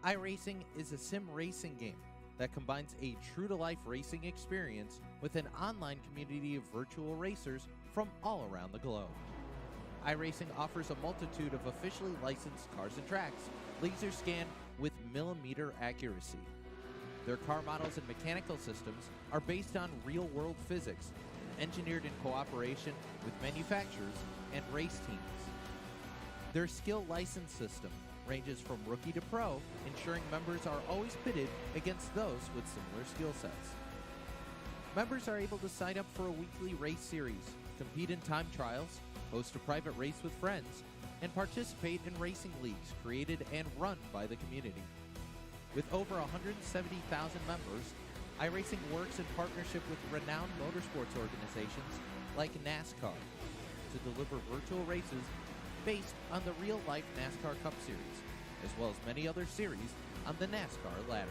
iRacing is a sim racing game that combines a true-to-life racing experience with an online community of virtual racers from all around the globe. iRacing offers a multitude of officially licensed cars and tracks, laser scanned with millimeter accuracy. Their car models and mechanical systems are based on real-world physics, engineered in cooperation with manufacturers and race teams. Their skill license system ranges from rookie to pro, ensuring members are always pitted against those with similar skill sets. Members are able to sign up for a weekly race series, compete in time trials, host a private race with friends, and participate in racing leagues created and run by the community. With over 170,000 members, iRacing works in partnership with renowned motorsports organizations like NASCAR to deliver virtual races based on the real-life NASCAR Cup Series, as well as many other series on the NASCAR ladder.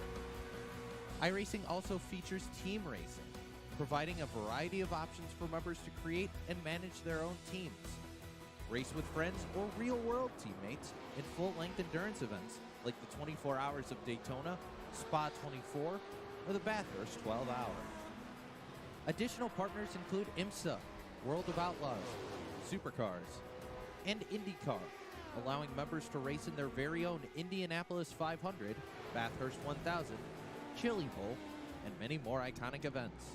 iRacing also features team racing, providing a variety of options for members to create and manage their own teams. Race with friends or real-world teammates in full-length endurance events like the 24 Hours of Daytona, Spa 24, or the Bathurst 12 Hour. Additional partners include IMSA, World of Outlaws, Supercars, and IndyCar, allowing members to race in their very own Indianapolis 500, Bathurst 1000, Chili Bowl, and many more iconic events.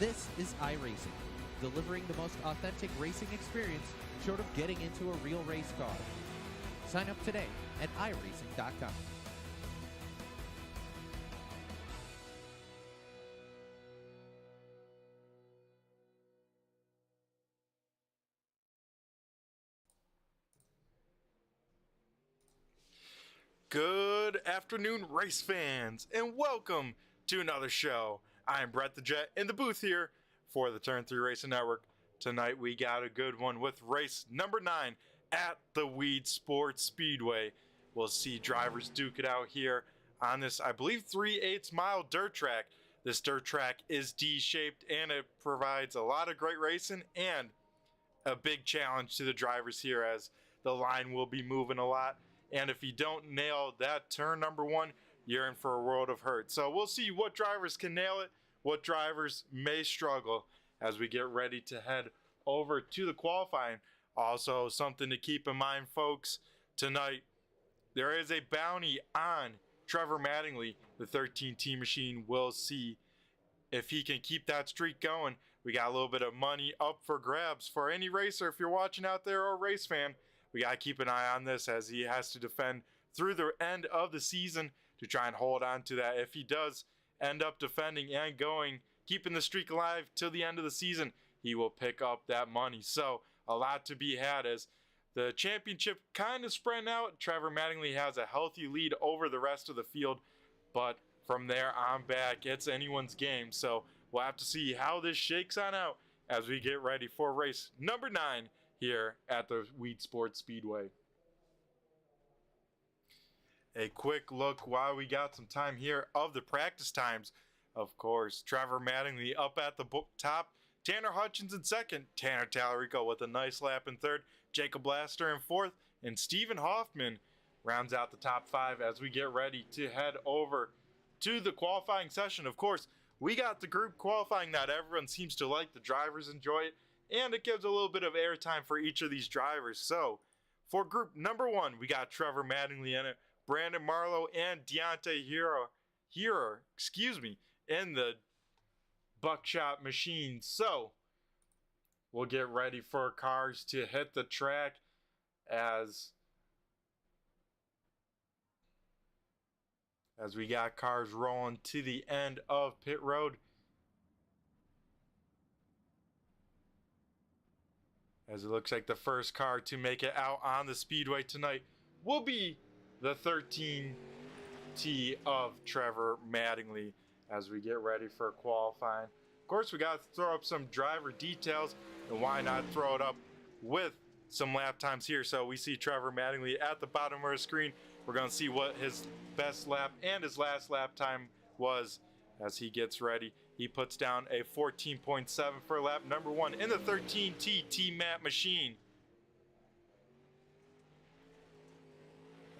This is iRacing, delivering the most authentic racing experience short of getting into a real race car. Sign up today at iRacing.com. Good afternoon, race fans, and welcome to another show. I'm Brett the Jett in the booth here for the Turn 3 Racing Network. Tonight we got a good one with race number 9 at the Weedsport Speedway. We'll see drivers duke it out here on this, I believe, 3/8 mile dirt track. This dirt track is D-shaped and it provides a lot of great racing and a big challenge to the drivers here as the line will be moving a lot. And if you don't nail that turn number 1, you're in for a world of hurt. So we'll see what drivers can nail it, what drivers may struggle as we get ready to head over to the qualifying. Also, something to keep in mind, folks, tonight there is a bounty on Trevor Mattingly. The 13 Team Machine will see if he can keep that streak going. We got a little bit of money up for grabs for any racer. If you're watching out there or a race fan, we got to keep an eye on this as he has to defend through the end of the season to try and hold on to that. If he does end up defending and going, keeping the streak alive till the end of the season, he will pick up that money. So a lot to be had as the championship kind of spreading out. Trevor Mattingly has a healthy lead over the rest of the field, but from there on back, it's anyone's game. So we'll have to see how this shakes on out as we get ready for race number 9 here at the Weedsport Speedway. A quick look while we got some time here of the practice times. Of course, Trevor Mattingly up at the top, Tanner Hutchins in second, Tanner Tallarico with a nice lap in third, Jacob Laster in fourth, and Stephen Hoffman rounds out the top 5 as we get ready to head over to the qualifying session. Of course, we got the group qualifying that everyone seems to like. The drivers enjoy it, and it gives a little bit of airtime for each of these drivers. So, for group number 1, we got Trevor Mattingly in it, Brandon Marlowe and Deontay Hero, in the Buckshot Machine. So, we'll get ready for cars to hit the track as we got cars rolling to the end of pit road. As it looks like the first car to make it out on the speedway tonight will be the 13T of Trevor Mattingly as we get ready for qualifying. Of course, we got to throw up some driver details, and why not throw it up with some lap times here. So we see Trevor Mattingly at the bottom of the screen. We're going to see what his best lap and his last lap time was as he gets ready. He puts down a 14.7 for lap number 1 in the 13T T-Mat machine.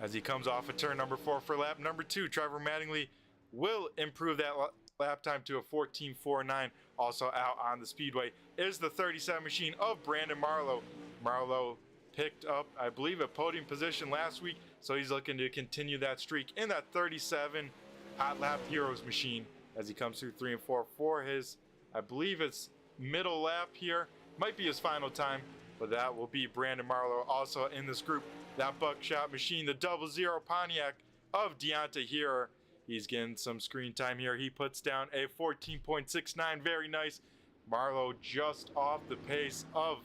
As he comes off of turn number 4 for lap number 2, Trevor Mattingly will improve that lap time to a 14.49. Also out on the speedway is the 37 machine of Brandon Marlowe. Marlowe picked up, I believe, a podium position last week, so he's looking to continue that streak in that 37 Hot Lap Heroes machine as he comes through 3 and 4 for his, I believe it's middle lap here. Might be his final time, but that will be Brandon Marlowe. Also in this group, that Buckshot machine, the 00 Pontiac of Deontay here. He's getting some screen time here. He puts down a 14.69. Very nice. Marlowe just off the pace of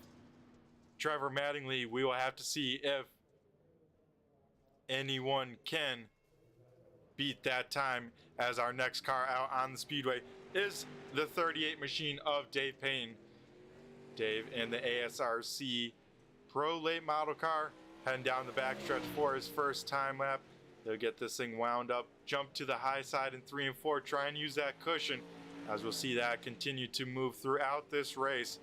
Trevor Mattingly. We will have to see if anyone can beat that time, as our next car out on the speedway is the 38 machine of Dave Payne. Dave in the ASRC Pro late model car, heading down the backstretch for his first time lap. They'll get this thing wound up, jump to the high side in 3 and 4, try and use that cushion, as we'll see that continue to move throughout this race.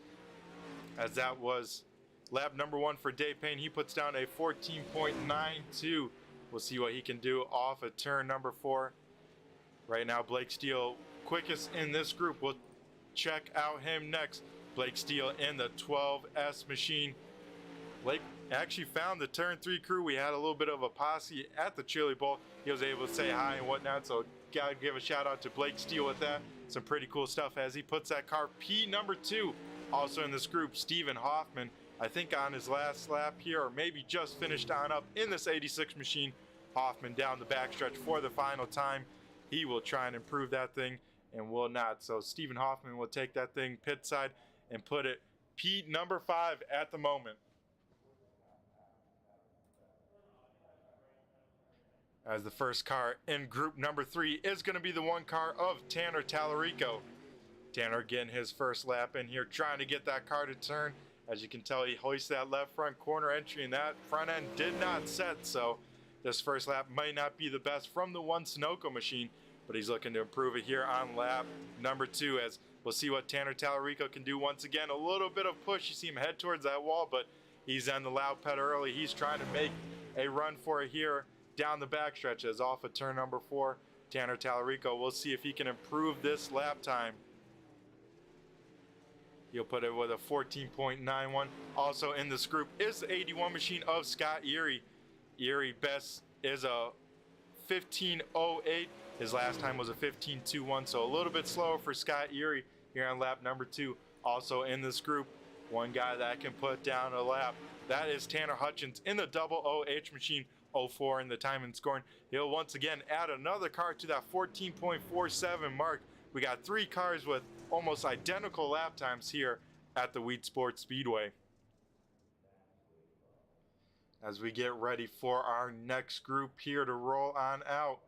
As that was lap number 1 for Dave Payne, he puts down a 14.92. We'll see what he can do off of turn number 4. Right now, Blake Steele, quickest in this group. We'll check out him next. Blake Steele in the 12S machine. Blake actually found the turn 3 crew. We had a little bit of a posse at the Chili Bowl. He was able to say hi and whatnot, so gotta give a shout out to Blake Steele with that. Some pretty cool stuff as he puts that car P number 2. Also in this group, Stephen Hoffman, I think on his last lap here, or maybe just finished on up in this 86 machine. Hoffman down the backstretch for the final time. He will try and improve that thing and will not. So Stephen Hoffman will take that thing pit side and put it P number 5 at the moment. As the first car in group number 3 is going to be the one car of Tanner Tallarico. Tanner getting his first lap in here, trying to get that car to turn. As you can tell, he hoists that left front corner entry, and that front end did not set, so this first lap might not be the best from the one Sunoco machine, but he's looking to improve it here on lap number 2, as we'll see what Tanner Tallarico can do once again. A little bit of push, you see him head towards that wall, but he's on the loud pedal early. He's trying to make a run for it here down the backstretch, as off of turn number 4, Tanner Tallarico. We'll see if he can improve this lap time. He'll put it with a 14.91. Also in this group is the 81 machine of Scott Erie. Erie best is a 15.08. His last time was a 15.21, so a little bit slower for Scott Erie here on lap number 2. Also in this group, one guy that can put down a lap, that is Tanner Hutchins in the 00H machine, 04 in the time and scoring. He'll once again add another car to that 14.47 mark. We got 3 cars with almost identical lap times here at the Weedsport Speedway. As we get ready for our next group here to roll on out.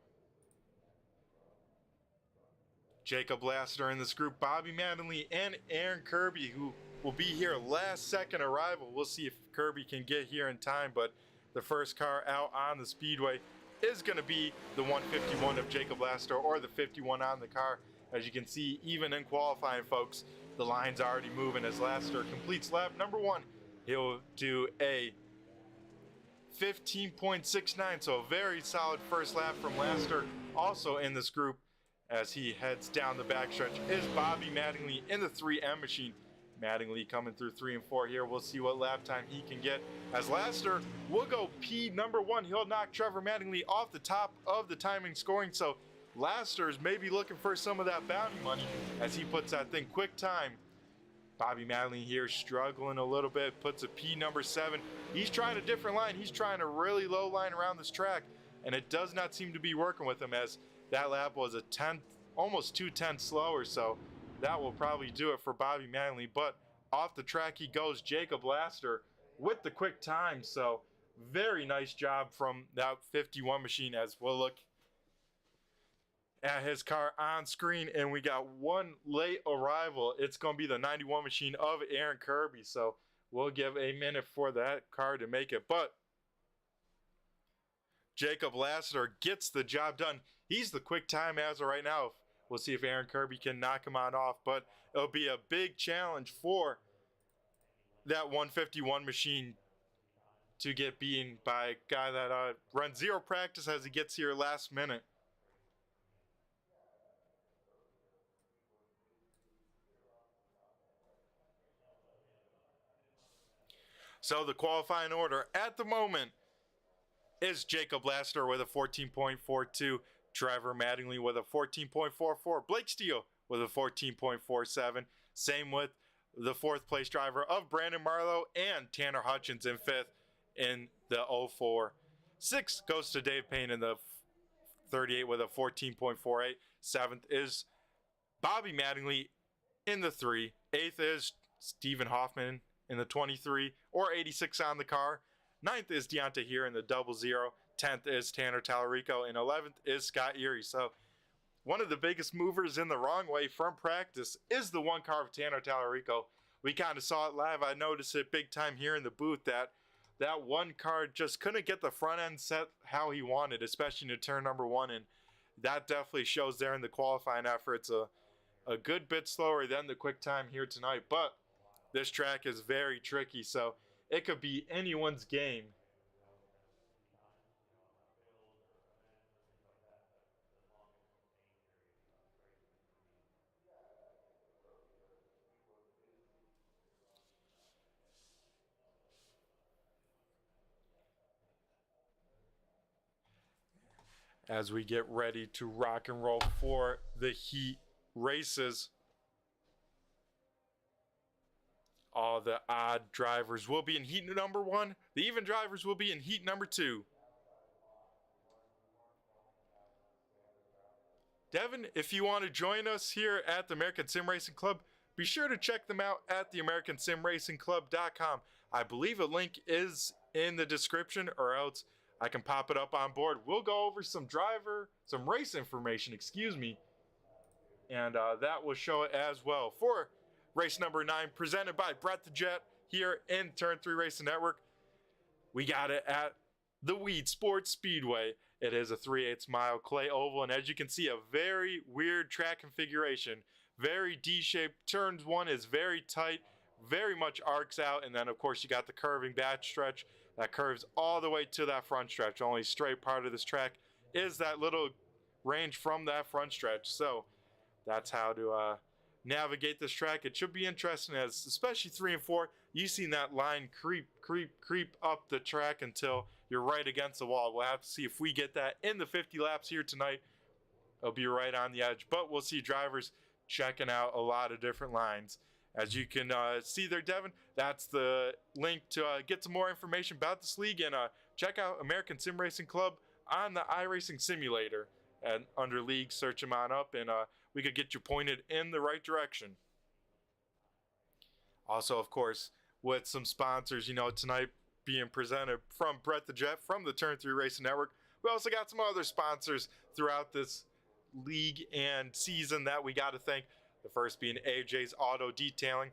Jacob Lassiter in this group, Bobby Mattingly and Aaron Kirby, who will be here last second arrival. We'll see if Kirby can get here in time, but the first car out on the speedway is going to be the 151 of Jacob Lassiter, or the 51 on the car. As you can see, even in qualifying, folks, the line's already moving as Lassiter completes lap number 1. He'll do a 15.69, so a very solid first lap from Lassiter. Also in this group, as he heads down the backstretch, is Bobby Mattingly in the 3M machine. Mattingly coming through 3 and 4 here. We'll see what lap time he can get, as Lassiter will go P number 1. He'll knock Trevor Mattingly off the top of the timing scoring, so Lassiter's maybe looking for some of that bounty money as he puts that thing quick time. Bobby Mattingly here struggling a little bit, puts a P number 7. He's trying a different line. He's trying a really low line around this track, and it does not seem to be working with him, as that lap was a 10th, almost 2/10 slower, so that will probably do it for Bobby Mattingly. But off the track he goes, Jacob Lassiter with the quick time, so very nice job from that 51 machine. As we'll look at his car on screen, and we got one late arrival. It's going to be the 91 machine of Aaron Kirby, so we'll give a minute for that car to make it. But Jacob Lassiter gets the job done. He's the quick time as of right now. We'll see if Aaron Kirby can knock him on off, but it'll be a big challenge for that 151 machine to get beaten by a guy that runs zero practice as he gets here last minute. So the qualifying order at the moment is Jacob Laster with a 14.42, Trevor Mattingly with a 14.44, Blake Steele with a 14.47. Same with the fourth place driver of Brandon Marlowe and Tanner Hutchins in fifth in the 04. Sixth goes to Dave Payne in the 38 with a 14.48. Seventh is Bobby Mattingly in the 3. Eighth is Stephen Hoffman in the 23 or 86 on the car. Ninth is Deontay here in the 00. 10th is Tanner Tallarico, and 11th is Scott Erie. So one of the biggest movers in the wrong way from practice is the one car of Tanner Tallarico. We kind of saw it live. I noticed it big time here in the booth that one car just couldn't get the front end set how he wanted, especially in turn number 1, and that definitely shows there in the qualifying effort. It's a good bit slower than the quick time here tonight, but this track is very tricky, so it could be anyone's game. As we get ready to rock and roll for the heat races, all the odd drivers will be in heat number 1. The even drivers will be in heat number 2. Devin, if you want to join us here at the American Sim Racing Club, be sure to check them out at theamericansimracingclub.com. I believe a link is in the description, or else I can pop it up on board. We'll go over some race information, and that will show it as well. For race number 9, presented by Brett the Jett here in Turn 3 Racing Network, we got it at the Weedsport Speedway. It is a 3/8 mile clay oval, and as you can see, a very weird track configuration. Very D-shaped. Turn 1 is very tight, very much arcs out, and then of course you got the curving back stretch that curves all the way to that front stretch. Only straight part of this track is that little range from that front stretch. So that's how to navigate this track. It should be interesting, as especially 3 and 4, you've seen that line creep up the track until you're right against the wall. We'll have to see if we get that in the 50 laps here tonight. It'll be right on the edge, but we'll see drivers checking out a lot of different lines. As you can see there, Devin, that's the link to get some more information about this league, and check out American Sim Racing Club on the iRacing Simulator. And under league, search them on up, and we could get you pointed in the right direction. Also, of course, with some sponsors, tonight being presented from Brett the Jett from the Turn 3 Racing Network. We also got some other sponsors throughout this league and season that we got to thank. The first being AJ's Auto Detailing.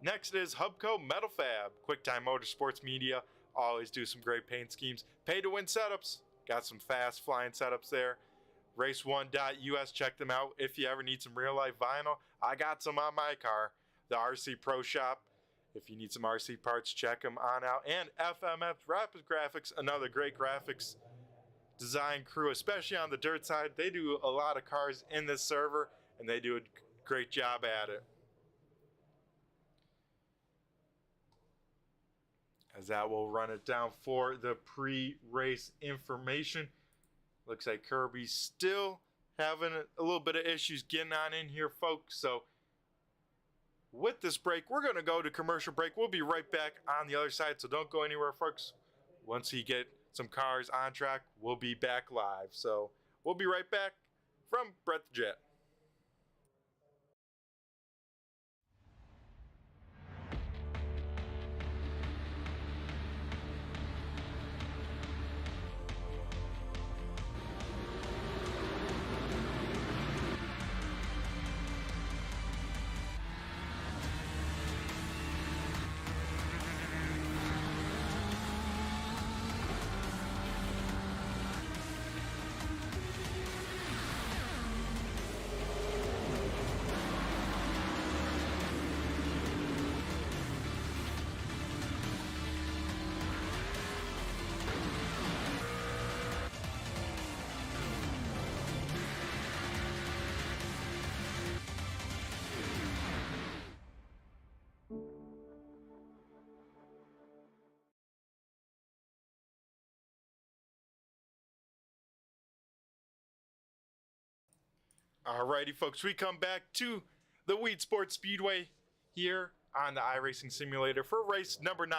Next is Hubco Metal Fab. QuickTime Motorsports Media. Always do some great paint schemes. Pay to Win Setups. Got some fast flying setups there. Race1.us. Check them out if you ever need some real life vinyl. I got some on my car. The RC Pro Shop. If you need some RC parts, check them on out. And FMF Rapid Graphics. Another great graphics design crew, especially on the dirt side. They do a lot of cars in this server, and they do a great job at it. As that will run it down for the pre-race information. Looks like Kirby's still having a little bit of issues getting on in here, folks. So with this break, we're going to go to commercial break. We'll be right back on the other side, so don't go anywhere, folks. Once we get some cars on track, we'll be back live. So we'll be right back from Brett the Jett. Alrighty, folks, we come back to the Weedsport Speedway here on the iRacing Simulator for race number 9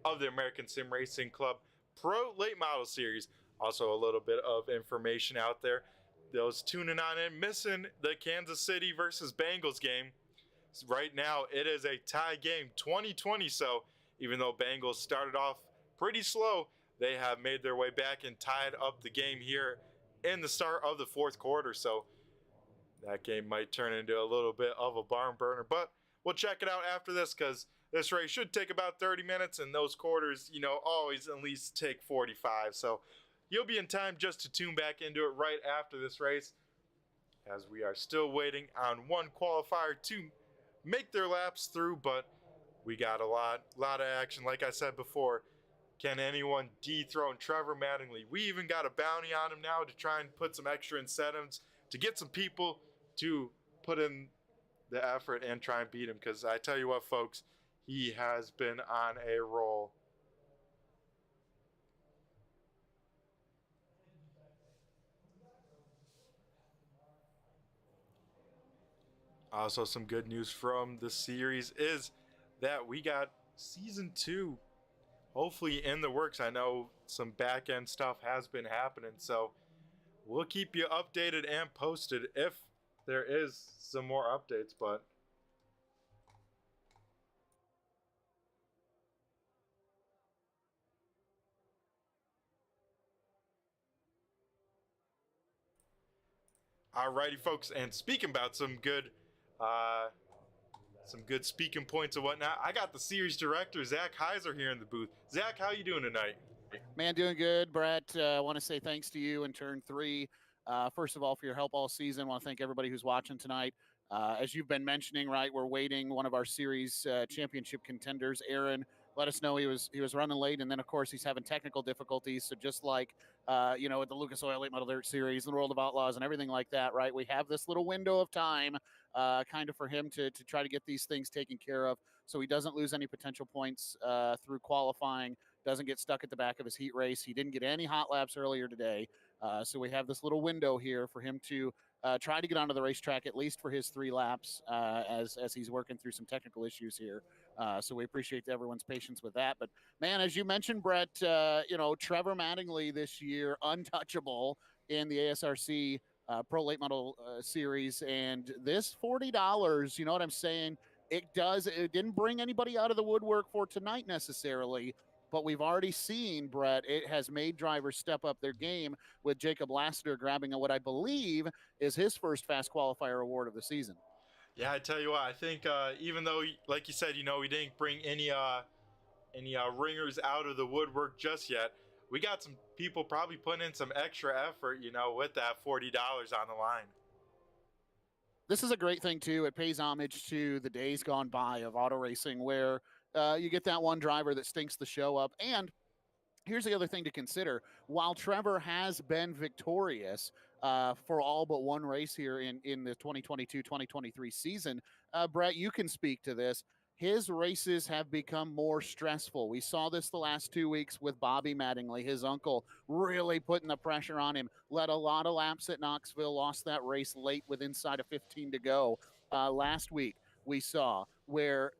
of the American Sim Racing Club Pro Late Model Series. Also, a little bit of information out there. Those tuning on in, missing the Kansas City versus Bengals game. Right now, it is a tie game, 20-20. So, even though Bengals started off pretty slow, they have made their way back and tied up the game here in the start of the fourth quarter. So, that game might turn into a little bit of a barn burner, but we'll check it out after this because this race should take about 30 minutes and those quarters, always at least take 45. So you'll be in time just to tune back into it right after this race as we are still waiting on one qualifier to make their laps through, but we got a lot of action. Like I said before, can anyone dethrone Trevor Mattingly? We even got a bounty on him now to try and put some extra incentives to get some people to put in the effort and try and beat him, because I tell you what, folks, he has been on a roll. Also, some good news from the series is that we got season 2 hopefully in the works. I know some back end stuff has been happening, so we'll keep you updated and posted if there is some more updates, but alrighty, folks, and speaking about some good speaking points and whatnot, I got the series director, Zach Heiser, here in the booth. Zach, how you doing tonight? Man, doing good, Brett. I want to say thanks to you in turn 3. First of all, for your help all season. I want to thank everybody who's watching tonight. As you've been mentioning, right, we're waiting. One of our series championship contenders, Aaron, let us know he was running late, and then of course he's having technical difficulties. So just like with the Lucas Oil Late Model Dirt Series, the World of Outlaws, and everything like that, right? We have this little window of time, kind of for him to try to get these things taken care of, so he doesn't lose any potential points through qualifying. Doesn't get stuck at the back of his heat race. He didn't get any hot laps earlier today. So we have this little window here for him to try to get onto the racetrack, at least for his 3 laps, as he's working through some technical issues here. So we appreciate everyone's patience with that. But, man, as you mentioned, Brett, Trevor Mattingly this year, untouchable in the ASRC Pro Late Model Series. And this $40, you know what I'm saying? It didn't bring anybody out of the woodwork for tonight necessarily, but we've already seen, Brett, it has made drivers step up their game, with Jacob Lassiter grabbing what I believe is his first Fast Qualifier award of the season. Yeah, I tell you what, I think even though, like you said, we didn't bring any ringers out of the woodwork just yet, we got some people probably putting in some extra effort, with that $40 on the line. This is a great thing, too. It pays homage to the days gone by of auto racing where you get that one driver that stinks the show up. And here's the other thing to consider. While Trevor has been victorious for all but one race here in the 2022-2023 season, Brett, you can speak to this. His races have become more stressful. We saw this the last 2 weeks with Bobby Mattingly, his uncle, really putting the pressure on him. Led a lot of laps at Knoxville, lost that race late with inside of 15 to go. Last week, we saw where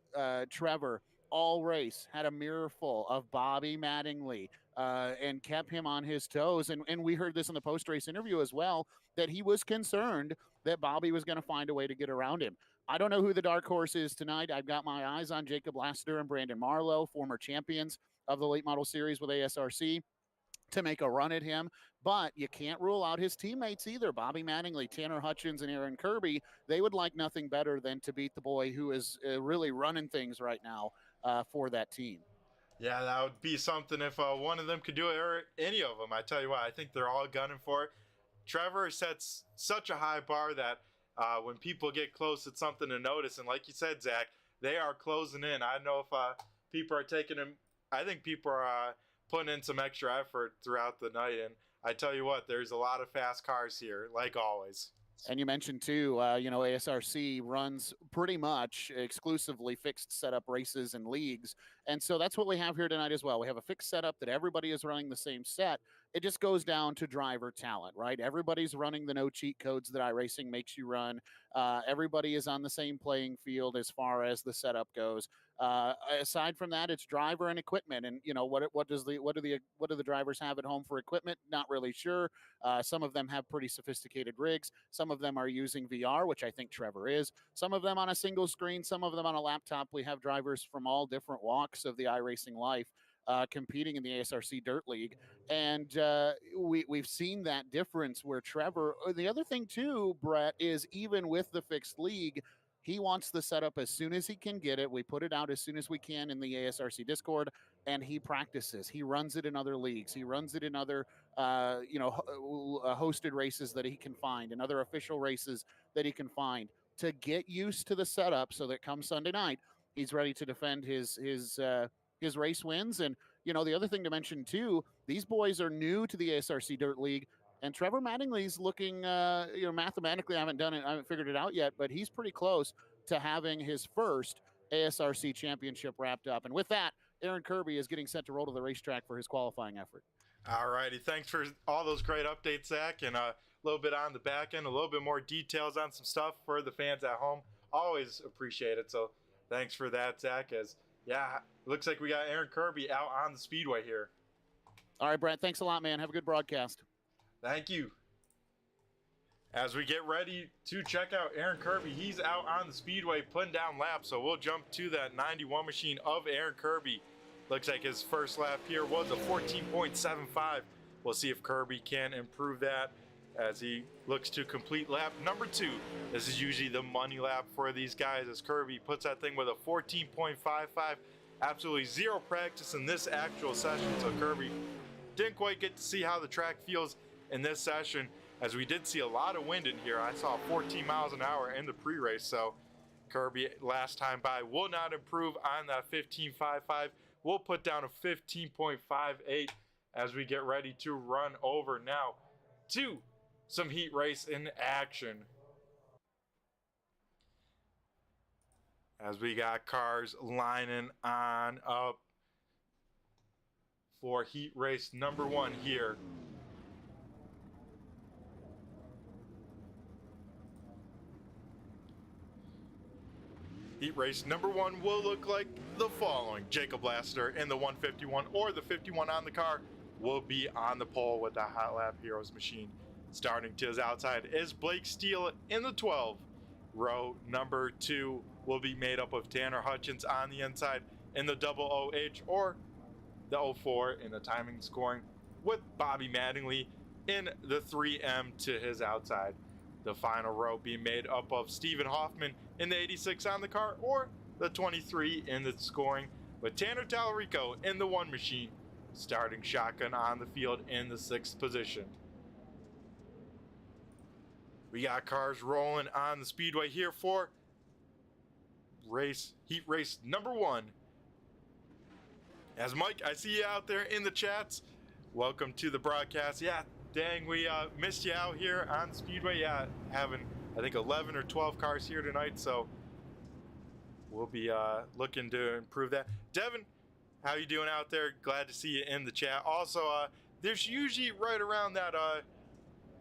Trevor all race had a mirror full of Bobby Mattingly and kept him on his toes. And we heard this in the post-race interview as well, that he was concerned that Bobby was going to find a way to get around him. I don't know who the dark horse is tonight. I've got my eyes on Jacob Lassiter and Brandon Marlowe, former champions of the late model series with ASRC, to make a run at him. But you can't rule out his teammates either. Bobby Mattingly, Tanner Hutchins, and Aaron Kirby, they would like nothing better than to beat the boy who is really running things right now for that team. Yeah, that would be something if one of them could do it, or any of them. I tell you what, I think they're all gunning for it. Trevor sets such a high bar that when people get close, it's something to notice. And like you said, Zach, they are closing in. I know if people are taking him, I think people are putting in some extra effort throughout the night. And I tell you what, there's a lot of fast cars here, like always. And you mentioned, too, ASRC runs pretty much exclusively fixed setup races and leagues. And so that's what we have here tonight as well. We have a fixed setup that everybody is running the same set. it just goes down to driver talent, right? Everybody's running the no cheat codes that iRacing makes you run. Everybody is on the same playing field as far as the setup goes. Aside from that, it's driver and equipment. And what do the drivers have at home for equipment? Not really sure. Some of them have pretty sophisticated rigs. Some of them are using VR, which I think Trevor is. Some of them on a single screen. Some of them on a laptop. We have drivers from all different walks of the iRacing life competing in the ASRC Dirt League. And we've seen that difference where Trevor. The other thing too, Brett, is even with the fixed league, he wants the setup as soon as he can get it. We put it out as soon as we can in the ASRC Discord, and he practices. He runs it in other leagues. He runs it in other, hosted races that he can find, and other official races that he can find to get used to the setup, so that come Sunday night, he's ready to defend his race wins. And the other thing to mention too, these boys are new to the ASRC Dirt League, and Trevor Mattingly's looking, mathematically, I haven't figured it out yet, but he's pretty close to having his first ASRC championship wrapped up. And with that, Aaron Kirby is getting set to roll to the racetrack for his qualifying effort. All righty, thanks for all those great updates, Zach, and a little bit on the back end, a little bit more details on some stuff for the fans at home. Always appreciate it, so thanks for that, Zach. Yeah, looks like we got Aaron Kirby out on the speedway here. All right, Brett, thanks a lot, man. Have a good broadcast. Thank you. As we get ready to check out Aaron Kirby, he's out on the speedway putting down laps, so we'll jump to that 91 machine of Aaron Kirby. Looks like his first lap here was a 14.75. We'll see if Kirby can improve that as he looks to complete lap number 2. This is usually the money lap for these guys, as Kirby puts that thing with a 14.55. Absolutely zero practice in this actual session, so Kirby didn't quite get to see how the track feels in this session, as we did see a lot of wind in here. I saw 14 miles an hour in the pre-race, so Kirby last time by will not improve on that 15.55. We'll put down a 15.58 as we get ready to run over now to some heat race in action. As we got cars lining on up for heat race number 1 here. Heat race number 1 will look like the following. Jacob Laster in the 151 or the 51 on the car will be on the pole with the Hot Lap Heroes machine. Starting to his outside is Blake Steele in the 12. Row number 2 will be made up of Tanner Hutchins on the inside in the 00H or the 04 in the timing scoring, with Bobby Mattingly in the 3M to his outside. The final row being made up of Stephen Hoffman in the 86 on the car or the 23 in the scoring, with Tanner Tallarico in the 1 machine, starting shotgun on the field in the 6th position. We got cars rolling on the speedway here for heat race number 1. As Mike, I see you out there in the chats. Welcome to the broadcast. Yeah, dang, we missed you out here on Speedway. Yeah, having, I think, 11 or 12 cars here tonight, so we'll be looking to improve that. Devin, how you doing out there? Glad to see you in the chat. Also, there's usually right around that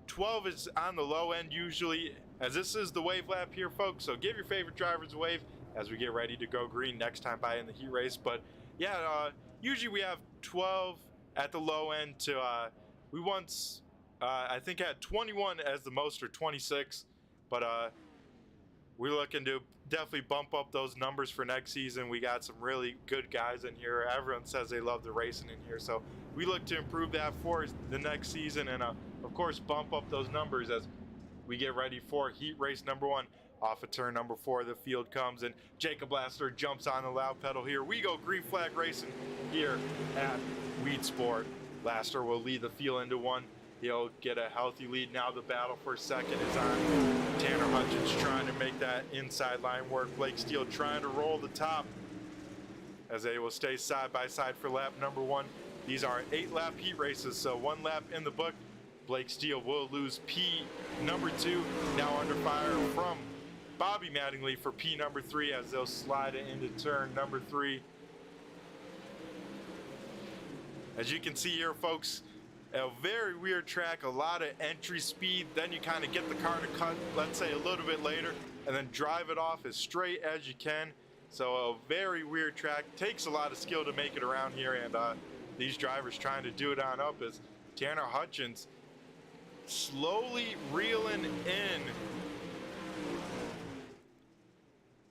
12 is on the low end usually, as this is the wave lap here, folks, so give your favorite drivers a wave as we get ready to go green next time by in the heat race. But yeah, usually we have 12 at the low end to we once I think had 21 as the most, or 26, but we're looking to definitely bump up those numbers for next season. We got some really good guys in here. Everyone says they love the racing in here, so we look to improve that for the next season, and of course bump up those numbers as we get ready for heat race number 1. Off of turn number 4, the field comes, and Jacob Laster jumps on the loud pedal. Here we go, green flag racing here at Weedsport. Laster will lead the field into 1. He'll get a healthy lead. Now the battle for second is on. Tanner Hutchins trying to make that inside line work. Blake Steele trying to roll the top as they will stay side by side for lap number 1. These are 8-lap heat races, so 1 lap in the book. Blake Steele will lose P number 2, now under fire from Bobby Mattingly for P number 3 as they'll slide it into turn number 3. As you can see here, folks, A very weird track, a lot of entry speed. Then you kind of get the car to cut, let's say, a little bit later, and then drive it off as straight as you can. So a very weird track. Takes a lot of skill to make it around here, and these drivers trying to do it on up as Tanner Hutchins slowly reeling in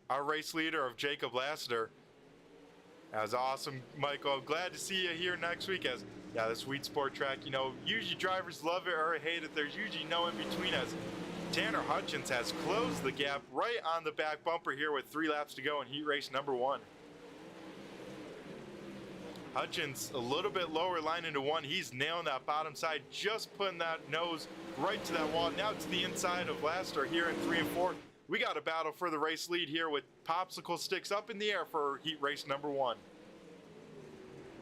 our race leader of Jacob Lassiter. That was awesome, Michael. Glad to see you here next week. As yeah, this Weedsport track, you know, usually drivers love it or hate it. There's usually no in between, as Tanner Hutchins has closed the gap right on the back bumper here with 3 laps to go in heat race number 1. Hutchins a little bit lower, line into 1. He's nailing that bottom side, just putting that nose right to that wall. Now to the inside of Lassiter here in 3 and 4. We got a battle for the race lead here with popsicle sticks up in the air for heat race number 1.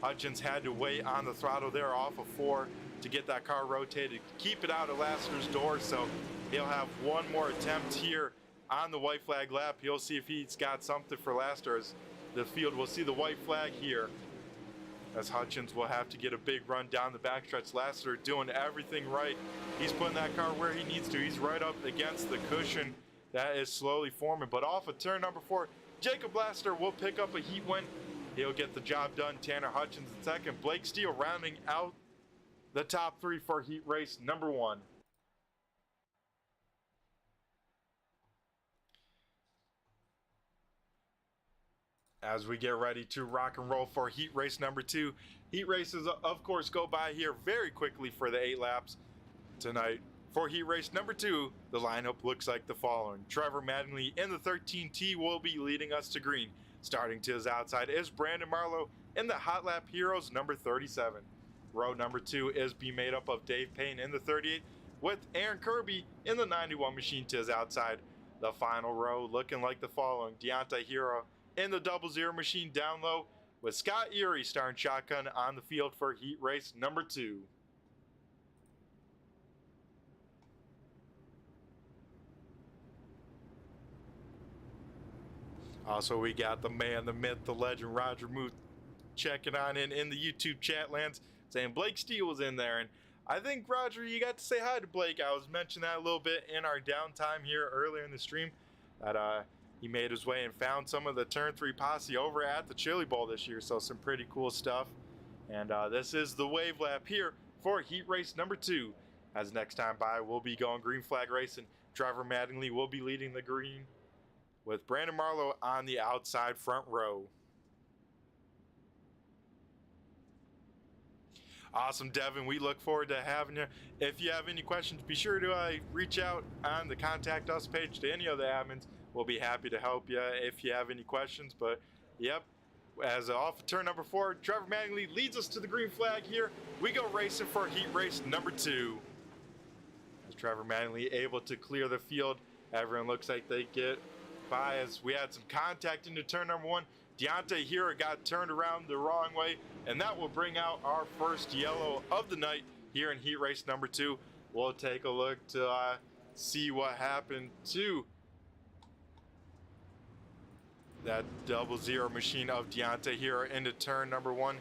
Hutchins had to wait on the throttle there off of 4 to get that car rotated, keep it out of Lassiter's door, so he'll have one more attempt here on the white flag lap. He'll see if he's got something for Lassiter, as the field will see the white flag here, as Hutchins will have to get a big run down the backstretch. Lassiter doing everything right. He's putting that car where he needs to. He's right up against the cushion that is slowly forming, but off of turn number 4, Jacob Lassiter will pick up a heat win. He'll get the job done. Tanner Hutchins in second. Blake Steele rounding out the top 3 for heat race number 1. As we get ready to rock and roll for heat race number 2. Heat races, of course, go by here very quickly for the 8 laps tonight. For heat race number 2, the lineup looks like the following. Trevor Mattingly in the 13T will be leading us to green. Starting to his outside is Brandon Marlowe in the Hot Lap Heroes number 37. Row number 2 is being made up of Dave Payne in the 38 with Aaron Kirby in the 91 machine to his outside. The final row looking like the following. Deontay Hero in the 00 machine down low with Scott Erie starting shotgun on the field for heat race number 2. Also, we got the man, the myth, the legend, Roger Muth checking on in the YouTube chat lands, saying Blake Steele was in there. And I think, Roger, you got to say hi to Blake. I was mentioning that a little bit in our downtime here earlier in the stream, that he made his way and found some of the Turn 3 posse over at the Chili Bowl this year. So some pretty cool stuff. And this is the wave lap here for heat race number 2. As next time by, we'll be going green flag racing. Trevor Mattingly will be leading the green, with Brandon Marlowe on the outside front row. Awesome, Devin. We look forward to having you. If you have any questions, be sure to reach out on the Contact Us page to any of the admins. We'll be happy to help you if you have any questions. But, yep, as off of turn number 4, Trevor Mattingly leads us to the green flag here. We go racing for heat race number 2. As Trevor Mattingly able to clear the field, everyone looks like they get by, as we had some contact into turn number 1. Deontay Hero got turned around the wrong way, and that will bring out our first yellow of the night here in heat race number 2. We'll take a look to see what happened to that 00 machine of Deontay Hero into turn number 1.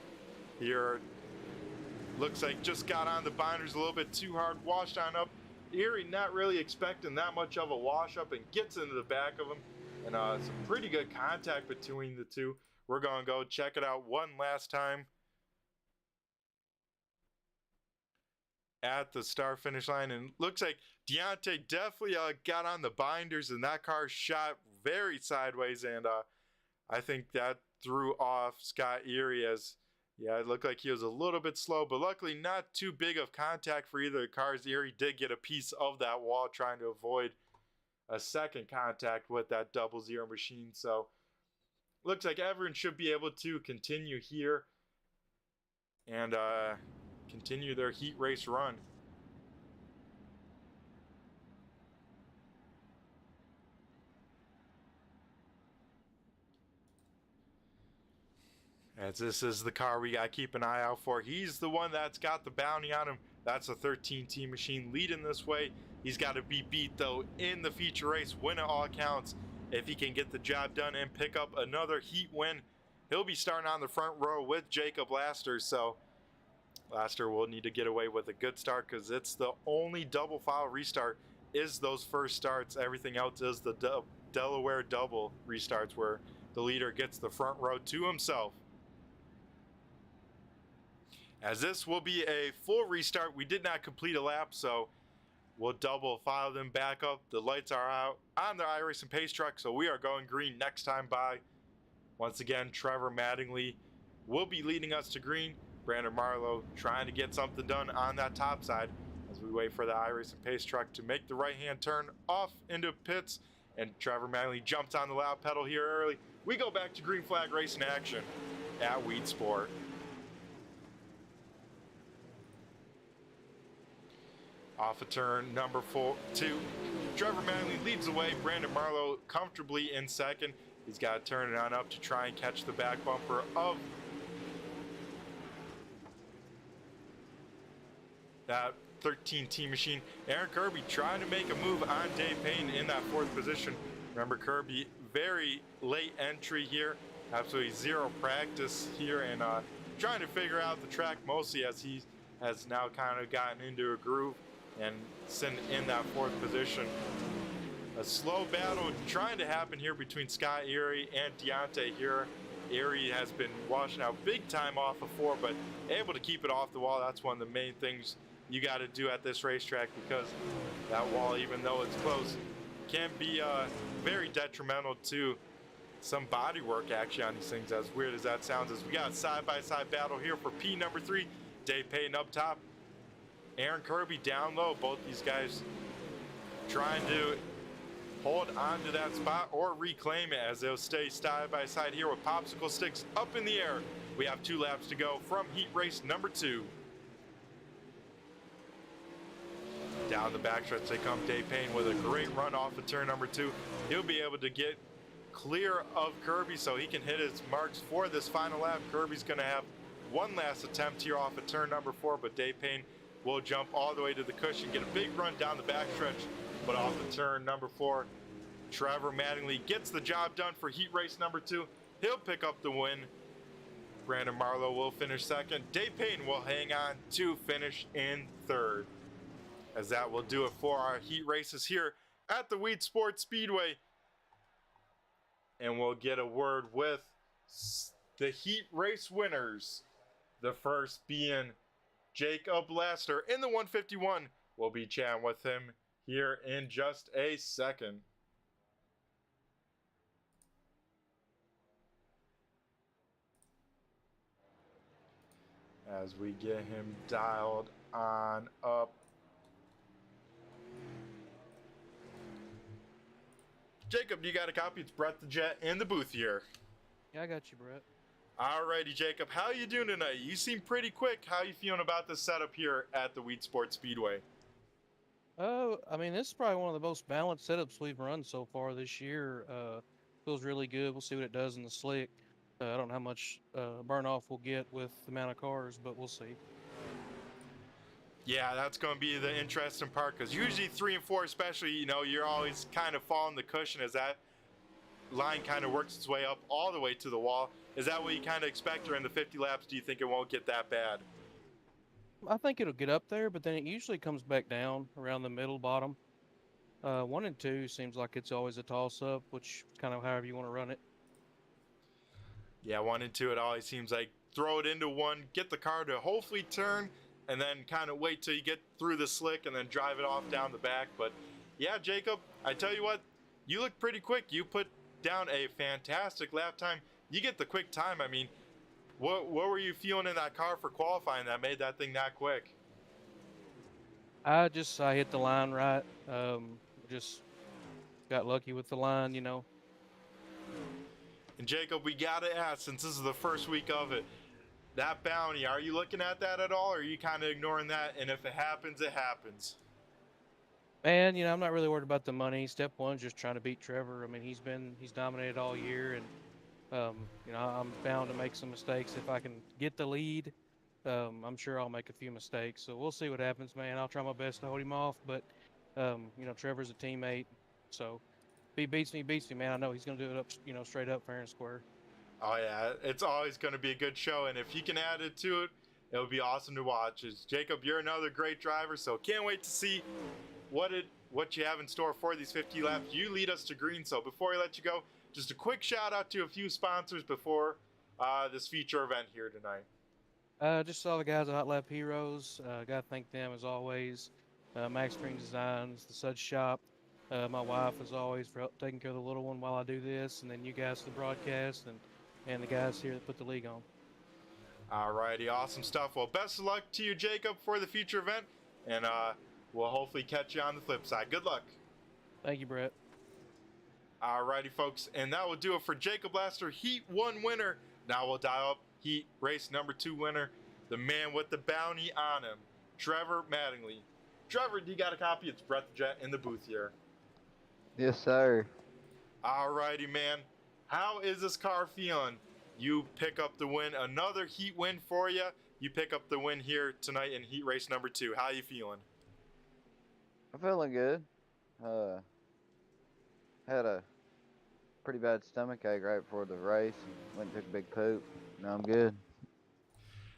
Here looks like just got on the binders a little bit too hard, washed on up. Erie not really expecting that much of a wash up and gets into the back of him. And some pretty good contact between the two. We're going to go check it out one last time at the start finish line. And looks like Deontay definitely got on the binders, and that car shot very sideways. And I think that threw off Scott Erie, as yeah, it looked like he was a little bit slow, but luckily not too big of contact for either cars. Erie did get a piece of that wall trying to avoid a second contact with that 00 machine. So looks like everyone should be able to continue here and continue their heat race run. As this is the car we got to keep an eye out for. He's the one that's got the bounty on him. That's a 13T machine leading this way. He's got to be beat, though, in the feature race, win at all counts. If he can get the job done and pick up another heat win, he'll be starting on the front row with Jacob Lassiter. So Laster will need to get away with a good start because it's the only double file restart is those first starts. Everything else is the Delaware double restarts where the leader gets the front row to himself. As this will be a full restart, we did not complete a lap, so we'll double file them back up. The lights are out on the iRacing pace truck, so we are going green next time by. Once again, Trevor Mattingly will be leading us to green. Brandon Marlowe trying to get something done on that top side as we wait for the iRacing pace truck to make the right-hand turn off into pits. And Trevor Mattingly jumps on the loud pedal here early. We go back to green flag racing action at Weedsport. Off of turn number 2. Trevor Mattingly leads the way. Brandon Marlowe comfortably in second. He's got to turn it on up to try and catch the back bumper of that 13 team machine. Aaron Kirby trying to make a move on Dave Payne in that 4th position. Remember, Kirby, very late entry here. Absolutely zero practice here and trying to figure out the track mostly as he has now kind of gotten into a groove and sitting in that 4th position. A slow battle trying to happen here between Scott Erie and Deontay here. Erie has been washing out big time off of 4, but able to keep it off the wall. That's one of the main things you got to do at this racetrack because that wall, even though it's close, can be very detrimental to some body work actually on these things, as weird as that sounds. As we got a side-by-side battle here for P number 3. Dave Payne up top, Aaron Kirby down low. Both these guys trying to hold on to that spot or reclaim it as they'll stay side by side here with popsicle sticks up in the air. We have 2 laps to go from heat race number 2. Down the backstretch they come. Dave Payne with a great run off of turn number 2. He'll be able to get clear of Kirby so he can hit his marks for this final lap. Kirby's going to have one last attempt here off of turn number 4, but Dave Payne will jump all the way to the cushion, get a big run down the backstretch, but off of turn number 4, Trevor Mattingly gets the job done for heat race number 2. He'll pick up the win. Brandon Marlowe will finish 2nd. Dave Payne will hang on to finish in 3rd. As that will do it for our heat races here at the Weedsport Speedway. And we'll get a word with the heat race winners. The first being Jacob Laster in the 151. We'll be chatting with him here in just a second. As we get him dialed on up. Jacob, you got a copy? It's Brett the Jett in the booth here. Yeah, I got you, Brett. Alrighty, Jacob. How you doing tonight? You seem pretty quick. How you feeling about the setup here at the Weedsport Speedway? Oh, I mean, this is probably one of the most balanced setups we've run so far this year. Feels really good. We'll see what it does in the slick. I don't know how much burn off we'll get with the amount of cars, but we'll see. Yeah, that's going to be the interesting part because usually 3 and 4 especially, you know, you're always kind of following the cushion as that line kind of works its way up all the way to the wall. Is that what you kind of expect, or in the 50 laps do you think it won't get that bad? I think it'll get up there, but then it usually comes back down around the middle bottom. 1 and 2 seems like it's always a toss-up, which kind of however you want to run it. Yeah, 1 and 2, it always seems like throw it into 1, get the car to hopefully turn, and then kind of wait till you get through the slick and then drive it off down the back. But yeah, Jacob, I tell you what, you look pretty quick. You put down a fantastic lap time. You get the quick time. I mean, what were you feeling in that car for qualifying that made that thing that quick? I hit the line right. Just got lucky with the line, you know. And Jacob, we gotta ask, since this is the first week of it, that bounty, are you looking at that at all, or are you kind of ignoring that, and if it happens, it happens? And, you know, I'm not really worried about the money. Step one's just trying to beat Trevor. I mean, he's dominated all year, and, you know, I'm bound to make some mistakes. If I can get the lead, I'm sure I'll make a few mistakes. So we'll see what happens, man. I'll try my best to hold him off, but, you know, Trevor's a teammate. So if he beats me, man. I know he's going to do it up, you know, straight up fair and square. Oh, yeah, it's always going to be a good show, and if you can add it to it, It'll be awesome to watch. Jacob, you're another great driver, so can't wait to see what you have in store for these 50 laps. You lead us to green, so before I let you go, just a quick shout out to a few sponsors before this feature event here tonight. Just all the guys at Hot Lap Heroes. Gotta thank them as always. Max Green Designs, the Sud Shop. My wife, as always, for taking care of the little one while I do this, and then you guys for the broadcast, and the guys here that put the league on. Alrighty, awesome stuff. Well, best of luck to you, Jacob, for the future event, and we'll hopefully catch you on the flip side. Good luck. Thank you, Brett. Alrighty, folks, and that will do it for Jacob Laster, Heat 1 winner. Now we'll dial up Heat race number 2 winner, the man with the bounty on him, Trevor Mattingly. Trevor, do you got a copy? It's Brett the Jet in the booth here. Yes, sir. Alrighty, man. How is this car feeling? You pick up the win, another Heat win for you. You pick up the win here tonight in Heat race number 2. How you feeling? I'm feeling good. Had a pretty bad stomach ache right before the race. Went and took a big poop. Now I'm good.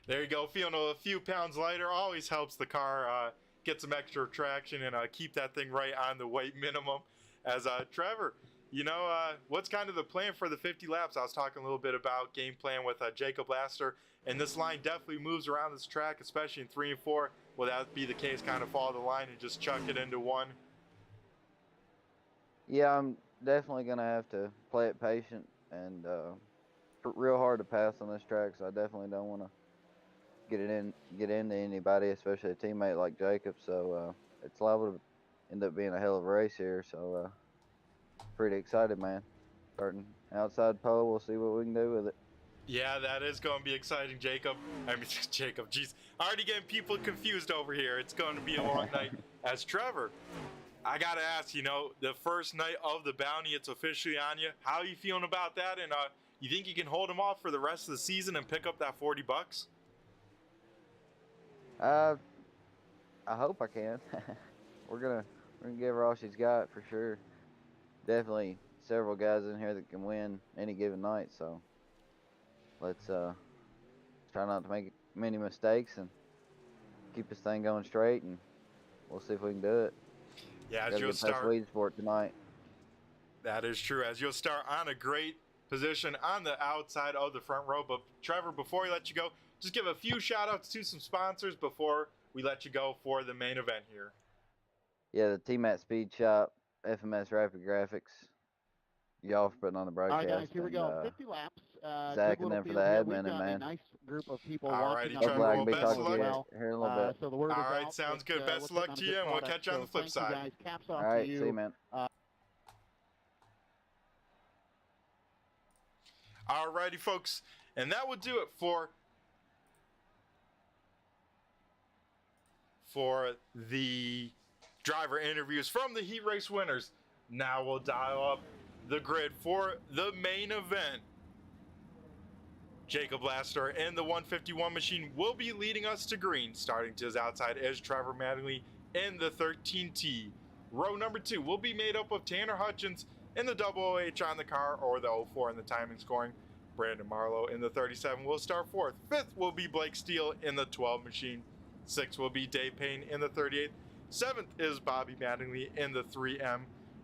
There you go. Feeling a few pounds lighter always helps the car get some extra traction and keep that thing right on the weight minimum. As Trevor, you know, what's kind of the plan for the 50 laps? I was talking a little bit about game plan with Jacob Laster, and this line definitely moves around this track, especially in 3 and 4. Will that be the case, kind of follow the line and just chuck it into 1? Yeah, I'm definitely going to have to play it patient and real hard to pass on this track, so I definitely don't want to get into anybody, especially a teammate like Jacob, so it's liable to end up being a hell of a race here, so pretty excited, man. Starting outside pole, we'll see what we can do with it. Yeah, that is going to be exciting, Jacob. I mean, Jacob, jeez. Already getting people confused over here. It's going to be a long night. As Trevor, I got to ask, you know, the first night of the bounty, it's officially on you. How are you feeling about that? And you think you can hold him off for the rest of the season and pick up that $40? I hope I can. We're gonna give her all she's got for sure. Definitely several guys in here that can win any given night, so let's try not to make many mistakes and keep this thing going straight, and we'll see if we can do it. Yeah, as you'll start Weedsport tonight. That is true. As you'll start on a great position on the outside of the front row. But Trevor, before we let you go, just give a few shout outs to some sponsors before we let you go for the main event here. Yeah, the T-Mat Speed Shop, FMS Rapid Graphics, y'all for putting on the broadcast. All right, guys, here we go. 50 laps. Zach and them for the admin, man. man. A nice group of people All righty, watching. Trevor. Well, Best of luck. Here in a little bit. So the word is All right, out sounds that, good. Best of luck to you, and we'll catch you on the flip side. You guys. Caps off All right, to you. see you, man. All righty, folks. And that will do it for the driver interviews from the heat race winners. Now we'll dial up the grid for the main event. Jacob Laster in the 151 machine will be leading us to green. Starting to his outside is Trevor Mattingly in the 13T. Row number 2 will be made up of Tanner Hutchins in the double OH on the car, or the 04 in the timing scoring. Brandon Marlowe in the 37 will start 4th. 5th will be Blake Steele in the 12 machine. 6th will be Dave Payne in the 38. 7th is Bobby Mattingly in the 3M.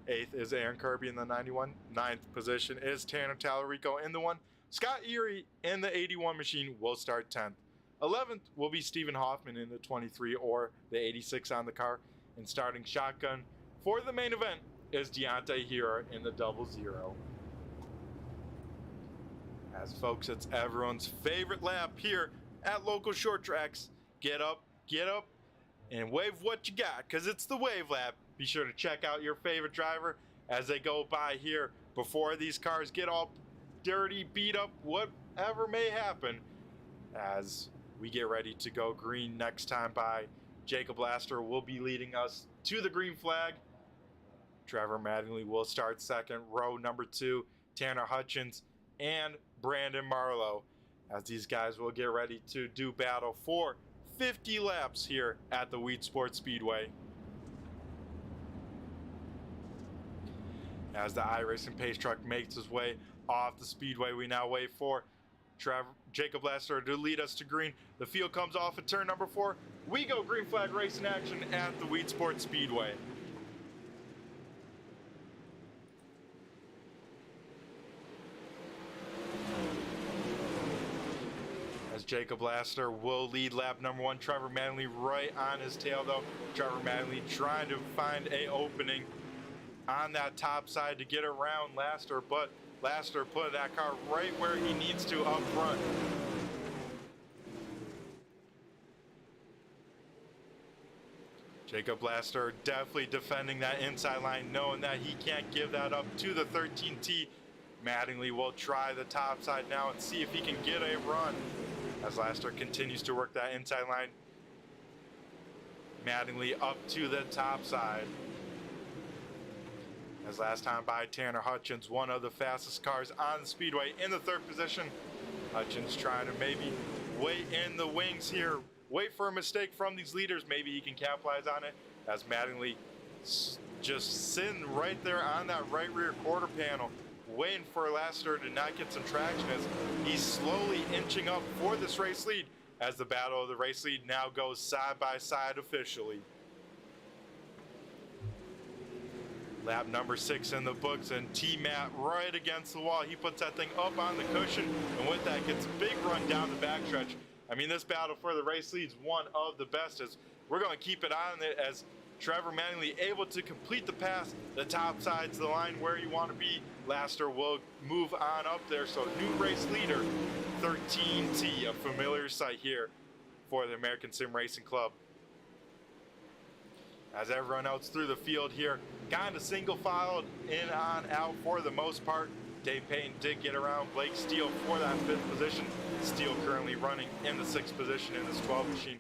8th is Aaron Kirby in the 91. 9th position is Tanner Tallarico in the 1. Scott Erie in the 81 machine will start 10th. 11th will be Stephen Hoffman in the 23 or the 86 on the car. And starting shotgun for the main event is Deontay Hero in the 00. As folks, it's everyone's favorite lap here at local short tracks. Get up, and wave what you got, because it's the wave lap. Be sure to check out your favorite driver as they go by here before these cars get all dirty, beat up, whatever may happen, as we get ready to go green next time by. Jacob Laster will be leading us to the green flag. Trevor Mattingly will start 2nd. Row number 2, Tanner Hutchins and Brandon Marlowe, as these guys will get ready to do battle for 50 laps here at the Weedsport Speedway. As the iRacing pace truck makes its way off the speedway, we now wait for Jacob Laster to lead us to green. The field comes off at turn number 4. We go green flag racing action at the Weedsport Speedway. As Jacob Laster will lead lap number 1. Trevor Mattingly right on his tail though. Trevor Mattingly trying to find a opening on that top side to get around Laster, but Laster put that car right where he needs to up front. Jacob Laster definitely defending that inside line, knowing that he can't give that up to the 13T. Mattingly will try the top side now and see if he can get a run as Laster continues to work that inside line. Mattingly up to the top side. As last time by Tanner Hutchins, one of the fastest cars on the speedway in the 3rd position. Hutchins trying to maybe wait in the wings here, wait for a mistake from these leaders. Maybe he can capitalize on it as Mattingly just sitting right there on that right rear quarter panel, waiting for Laster to not get some traction as he's slowly inching up for this race lead as the battle of the race lead now goes side by side officially. Lap number 6 in the books, and T-Matt right against the wall. He puts that thing up on the cushion, and with that gets a big run down the backstretch. I mean, this battle for the race lead is one of the best, as we're going to keep it on it as Trevor Mattingly able to complete the pass. The top side's the line where you want to be. Laster will move on up there, so new race leader, 13T, a familiar sight here for the American Sim Racing Club. As everyone else through the field here, kind of single filed in on out for the most part. Dave Payne did get around Blake Steele for that 5th position. Steele currently running in the 6th position in his 12 machine.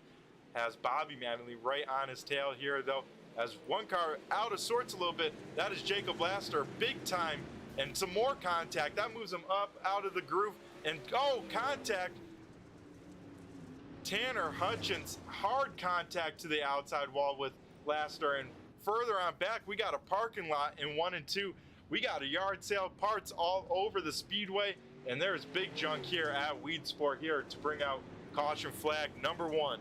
Has Bobby Mattingly right on his tail here though, as one car out of sorts a little bit. That is Jacob Laster, big time, and some more contact. That moves him up out of the groove, and oh, contact. Tanner Hutchins, hard contact to the outside wall with Laster, and further on back we got a parking lot in 1 and 2. We got a yard sale, parts all over the speedway, and there's big junk here at Weedsport here to bring out caution flag number 1.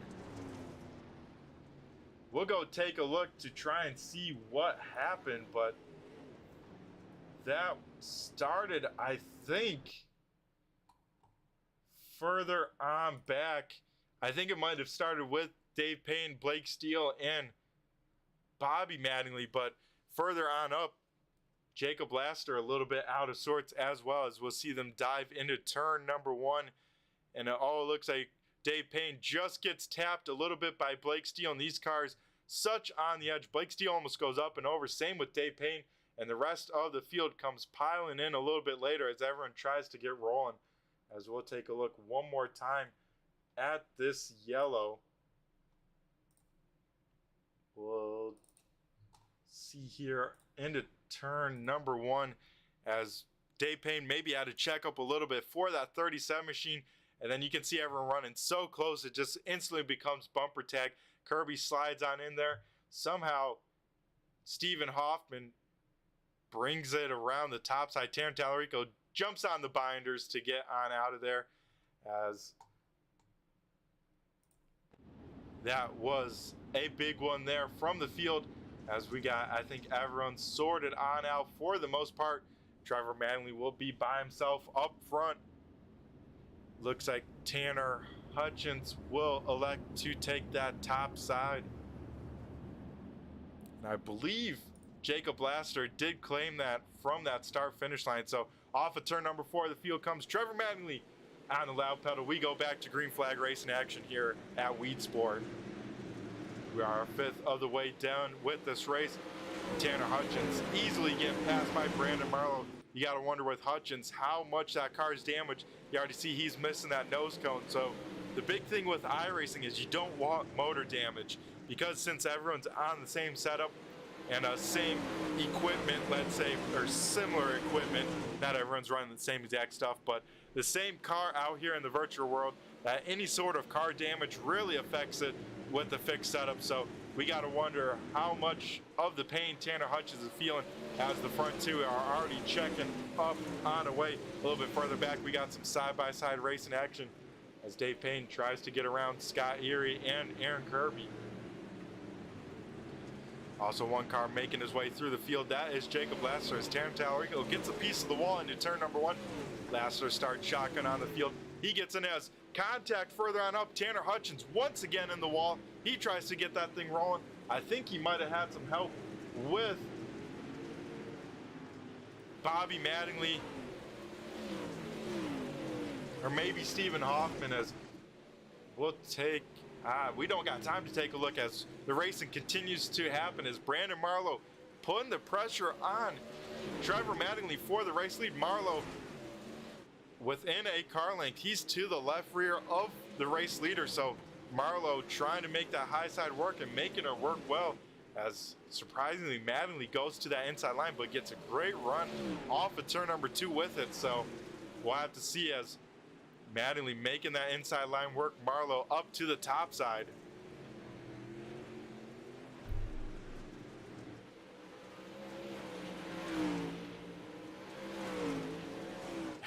We'll go take a look to try and see what happened, but that started, I think, further on back. I think it might have started with Dave Payne, Blake Steele, and Bobby Mattingly, but further on up, Jacob Laster a little bit out of sorts as well, as we'll see them dive into turn number 1. And it all looks like Dave Payne just gets tapped a little bit by Blake Steele, and these cars such on the edge. Blake Steele almost goes up and over, same with Dave Payne, and the rest of the field comes piling in a little bit later as everyone tries to get rolling. As we'll take a look one more time at this yellow. We'll see here into turn number 1 as Dave Payne maybe had to check up a little bit for that 37 machine, and then you can see everyone running so close it just instantly becomes bumper tag. Kirby slides on in there. Somehow Stephen Hoffman brings it around the top side. Taryn Tallarico jumps on the binders to get on out of there, as that was a big one there from the field, as we got, I think, everyone sorted on out for the most part. Trevor Mattingly will be by himself up front. Looks like Tanner Hutchins will elect to take that top side. And I believe Jacob Laster did claim that from that start-finish line. So off of turn number 4 of the field comes Trevor Mattingly on the loud pedal. We go back to green flag racing action here at Weedsport. We are a 5th of the way down with this race. Tanner Hutchins easily getting passed by Brandon Marlowe. You got to wonder with Hutchins how much that car is damaged. You already see he's missing that nose cone. So the big thing with iRacing is you don't want motor damage, because since everyone's on the same setup and same equipment, let's say, or similar equipment, not everyone's running the same exact stuff, but the same car out here in the virtual world, any sort of car damage really affects it with the fixed setup. So we got to wonder how much of the pain Tanner Hutchins is feeling as the front two are already checking up on the way. A little bit further back, we got some side-by-side racing action as Dave Payne tries to get around Scott Erie and Aaron Kirby. Also one car making his way through the field, that is Jacob Lassler as Tanner Talarico gets a piece of the wall into turn number 1. Lassler starts shotgun on the field. He gets in as contact further on up. Tanner Hutchins once again in the wall. He tries to get that thing rolling. I think he might have had some help with Bobby Mattingly or maybe Stephen Hoffman, as we'll take we don't got time to take a look as the racing continues to happen as Brandon Marlowe putting the pressure on Trevor Mattingly for the race lead. Marlowe within a car length. He's to the left rear of the race leader, so Marlowe trying to make that high side work and making it work well, as surprisingly Mattingly goes to that inside line but gets a great run off of turn number 2 with it. So we'll have to see as Mattingly making that inside line work. Marlowe up to the top side.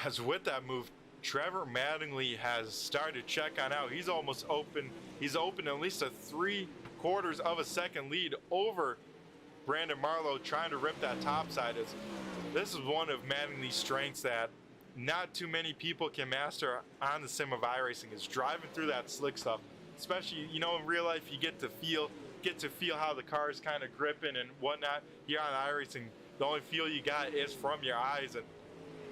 As with that move, Trevor Mattingly has started to check on out. He's almost open. He's open at least a 3/4 of a second lead over Brandon Marlowe, trying to rip that top side. This is one of Mattingly's strengths that not too many people can master on the sim of iRacing, is driving through that slick stuff. Especially, you know, in real life, you get to feel how the car is kind of gripping and whatnot. Here on iRacing, the only feel you got is from your eyes. And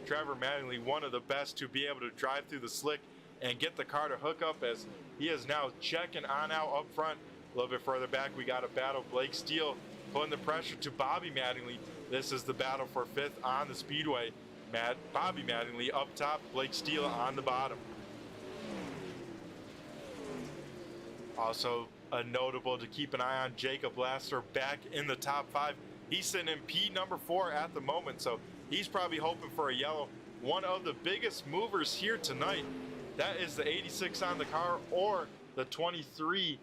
Trevor Mattingly, one of the best to be able to drive through the slick and get the car to hook up, as he is now checking on out up front. A little bit further back, we got a battle. Blake Steele putting the pressure to Bobby Mattingly. This is the battle for 5th on the speedway. Bobby Mattingly up top, Blake Steele on the bottom. Also notable to keep an eye on, Jacob Lassler back in the top 5. He's sitting in P number 4 at the moment, so he's probably hoping for a yellow. One of the biggest movers here tonight, that is the 86 on the car or the 23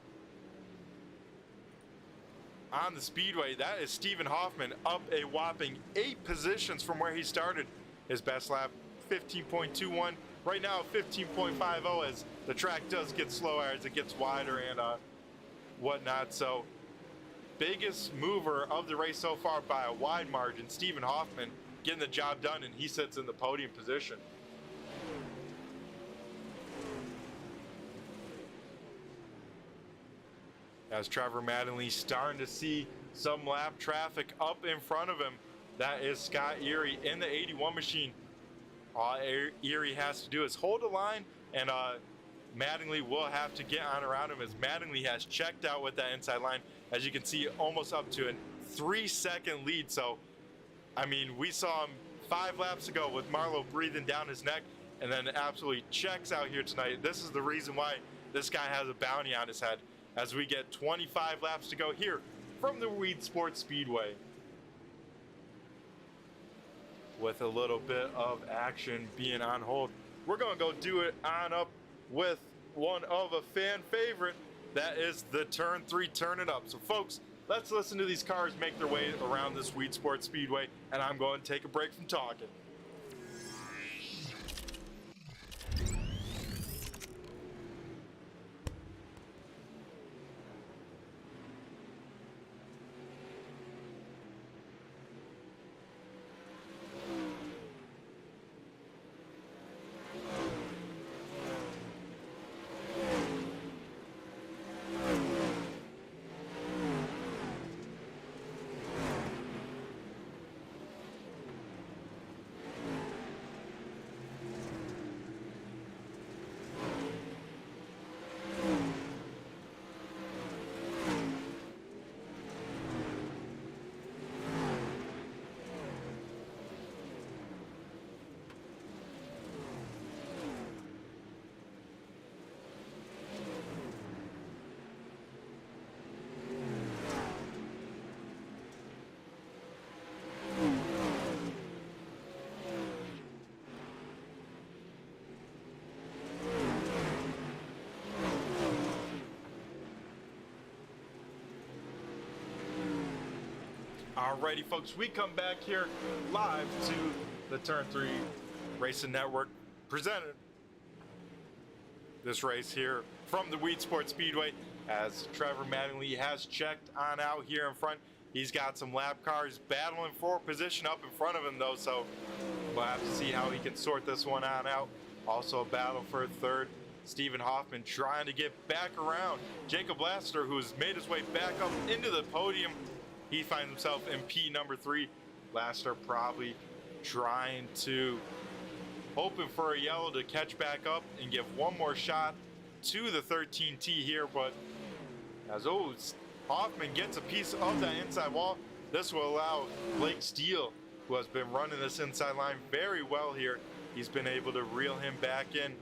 on the speedway. That is Stephen Hoffman, up a whopping 8 positions from where he started. His best lap, 15.21. Right now, 15.50, as the track does get slower as it gets wider and whatnot. So, biggest mover of the race so far by a wide margin, Stephen Hoffman, getting the job done, and he sits in the podium position. As Trevor Mattingly starting to see some lap traffic up in front of him. That is Scott Erie in the 81 machine. All Erie has to do is hold the line, and Mattingly will have to get on around him, as Mattingly has checked out with that inside line. As you can see, almost up to a 3-second lead. So, I mean, we saw him 5 laps ago with Marlowe breathing down his neck, and then absolutely checks out here tonight. This is the reason why this guy has a bounty on his head, as we get 25 laps to go here from the Weedsport Speedway. With a little bit of action being on hold, we're going to go do it on up with one of a fan favorite. That is the Turn 3 Turn It Up. So folks, let's listen to these cars make their way around this Weedsport Speedway, and I'm going to take a break from talking. Alrighty, folks, we come back here live to the Turn 3 Racing Network, presented this race here from the Weedsport Speedway, as Trevor Mattingly has checked on out here in front. He's got some lap cars battling for position up in front of him, though, so we'll have to see how he can sort this one on out. Also a battle for third. Stephen Hoffman trying to get back around Jacob Lassiter, who's made his way back up into the podium. He finds himself in P number 3. Lassiter probably trying to, hoping for a yellow to catch back up and give one more shot to the 13T here, but as Hoffman gets a piece of that inside wall, this will allow Blake Steele, who has been running this inside line very well here, he's been able to reel him back in,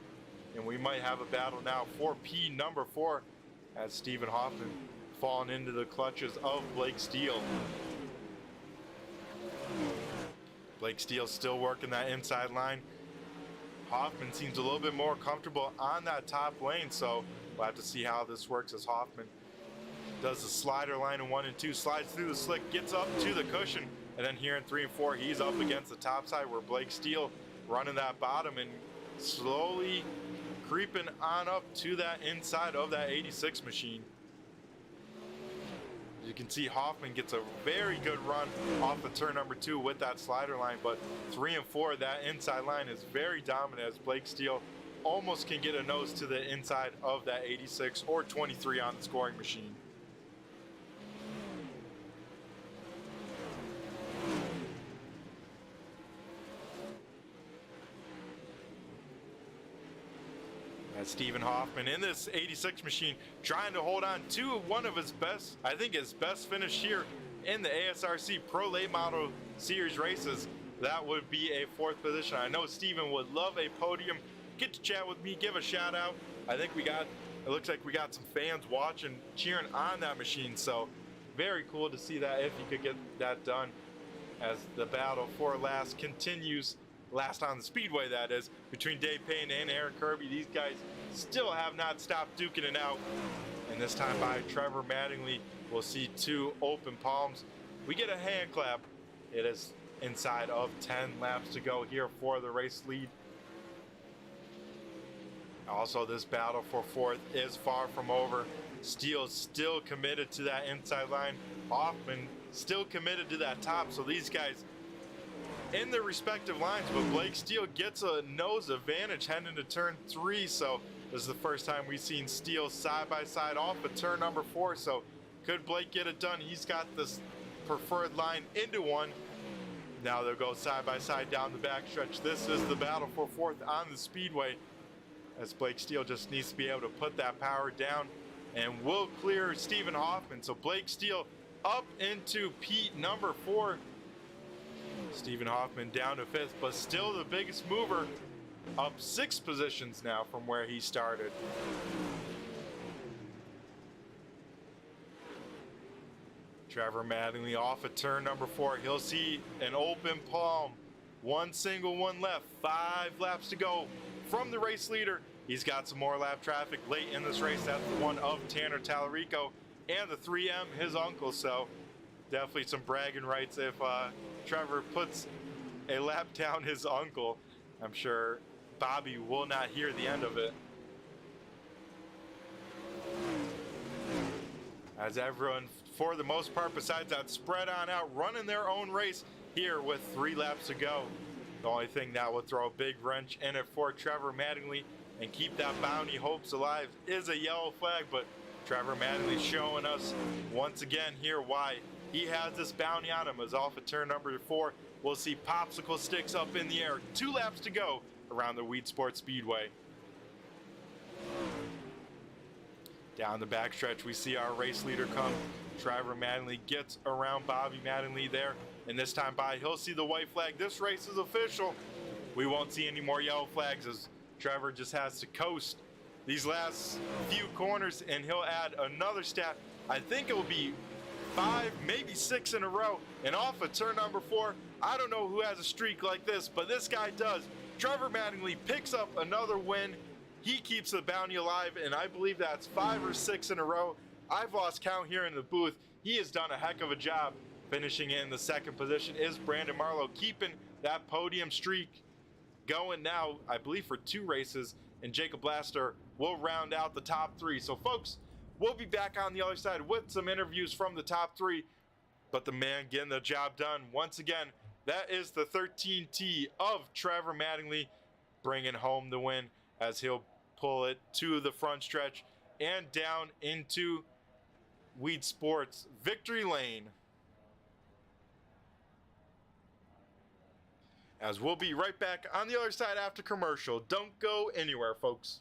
and we might have a battle now for P number 4 as Stephen Hoffman falling into the clutches of Blake Steele. Blake Steele still working that inside line. Hoffman seems a little bit more comfortable on that top lane, so we'll have to see how this works as Hoffman does the slider line in 1 and 2, slides through the slick, gets up to the cushion, and then here in 3 and 4, he's up against the top side where Blake Steele running that bottom and slowly creeping on up to that inside of that 86 machine. You can see Hoffman gets a very good run off of turn number 2 with that slider line, but 3 and 4, that inside line is very dominant as Blake Steele almost can get a nose to the inside of that 86 or 23 on the scoring machine. Stephen Hoffman in this 86 machine trying to hold on to one of his best, I think his best finish here in the ASRC Pro Late Model Series races. That would be a 4th position. I know Stephen would love a podium. Get to chat with me, give a shout out. I think it looks like we got some fans watching, cheering on that machine, so very cool to see that if you could get that done as the battle for last continues. Last on the speedway, that is, between Dave Payne and Aaron Kirby. These guys still have not stopped duking it out, and this time by Trevor Mattingly, we'll see 2 open palms. We get a hand clap. It is inside of 10 laps to go here for the race lead. Also, this battle for 4th is far from over. Steele still committed to that inside line. Hoffman still committed to that top, so these guys in their respective lines, but Blake Steele gets a nose advantage heading to turn 3, so this is the first time we've seen Steele side by side off of turn number 4, so could Blake get it done? He's got this preferred line into 1. Now they'll go side by side down the backstretch. This is the battle for 4th on the speedway, as Blake Steele just needs to be able to put that power down and will clear Stephen Hoffman. So Blake Steele up into P number 4. Stephen Hoffman down to 5th, but still the biggest mover, up 6 positions now from where he started. Trevor Mattingly off of turn number 4. He'll see an open palm. One single one left. 5 laps to go from the race leader. He's got some more lap traffic late in this race. That's the one of Tanner Tallarico and the 3M, his uncle. So definitely some bragging rights if Trevor puts a lap down his uncle. I'm sure Bobby will not hear the end of it. As everyone, for the most part, besides that, spread on out, running their own race here with 3 laps to go. The only thing that would throw a big wrench in it for Trevor Mattingly and keep that bounty hopes alive is a yellow flag, but Trevor Mattingly showing us once again here why he has this bounty on him. As off of turn number 4, we'll see popsicle sticks up in the air. 2 laps to go around the Weedsport Speedway. Down the backstretch, we see our race leader come. Trevor Mattingly gets around Bobby Mattingly there, and this time by, he'll see the white flag. This race is official. We won't see any more yellow flags as Trevor just has to coast these last few corners, and he'll add another stat. I think it will be 5, maybe 6 in a row. And off of turn number 4, I don't know who has a streak like this, but this guy does. Trevor Mattingly picks up another win. He keeps the bounty alive, and I believe that's 5 or 6 in a row. I've lost count here in the booth. He has done a heck of a job Finishing in the second position is Brandon Marlowe, keeping that podium streak going now, I believe, for 2 races, and Jacob Blaster will round out the top 3. So, folks, we'll be back on the other side with some interviews from the top 3, but the man getting the job done once again, that is the 13T of Trevor Mattingly, bringing home the win as he'll pull it to the front stretch and down into Weedsport's victory lane. As we'll be right back on the other side after commercial. Don't go anywhere, folks.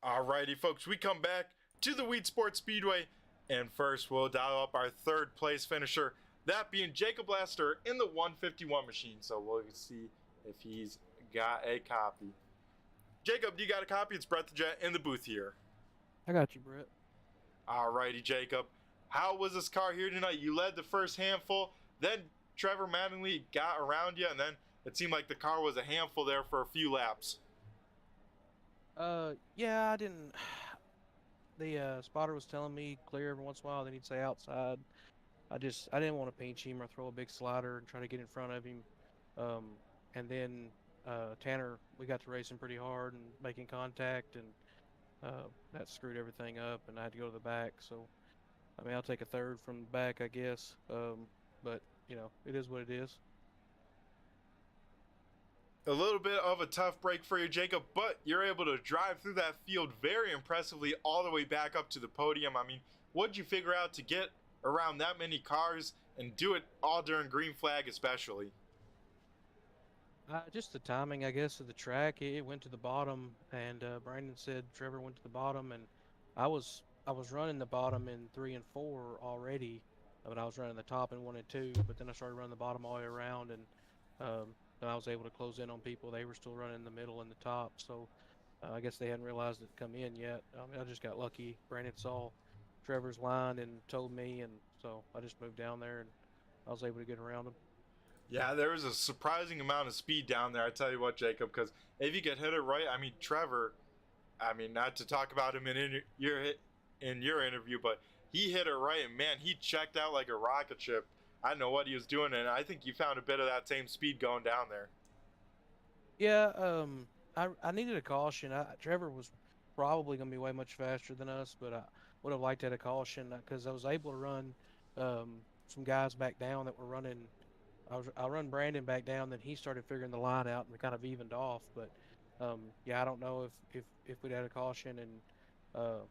Alrighty, folks, we come back to the Weedsport Speedway, and first we'll dial up our 3rd place finisher, that being Jacob Blaster in the 151 machine. So we'll see if he's got a copy. Jacob, do you got a copy? It's Brett the Jet in the booth here. I got you, Brett. Alrighty, Jacob. How was this car here tonight? You led the first handful, then Trevor Mattingly got around you, and then it seemed like the car was a handful there for a few laps. Yeah, I didn't. The spotter was telling me clear every once in a while, then he'd say outside. I didn't want to pinch him or throw a big slider and try to get in front of him. And then Tanner, we got to racing pretty hard and making contact, and that screwed everything up, and I had to go to the back. So, I mean, I'll take a 3rd from the back, I guess. But, you know, it is what it is. A little bit of a tough break for you, Jacob, but you're able to drive through that field very impressively all the way back up to the podium. I mean, what'd you figure out to get around that many cars and do it all during green flag especially? Just the timing, I guess, of the track. It went to the bottom, and Brandon said Trevor went to the bottom, and I was running the bottom in 3 and 4 already. But I was running the top in 1 and 2, but then I started running the bottom all the way around, and then I was able to close in on people. They were still running the middle and the top, so I guess they hadn't realized it come in yet. I mean, I just got lucky. Brandon saw Trevor's line and told me, and so I just moved down there, and I was able to get around him. Yeah, there was a surprising amount of speed down there. I tell you what, Jacob, because if you could hit it right, I mean, Trevor, I mean, not to talk about him in your interview, but he hit it right, and man, he checked out like a rocket ship. I don't know what he was doing, and I think you found a bit of that same speed going down there. Yeah, I needed a caution. Trevor was probably going to be way much faster than us, but I would have liked to have a caution because I was able to run some guys back down that were running. I run Brandon back down, then he started figuring the line out, and we kind of evened off. But yeah, I don't know if we'd had a caution, and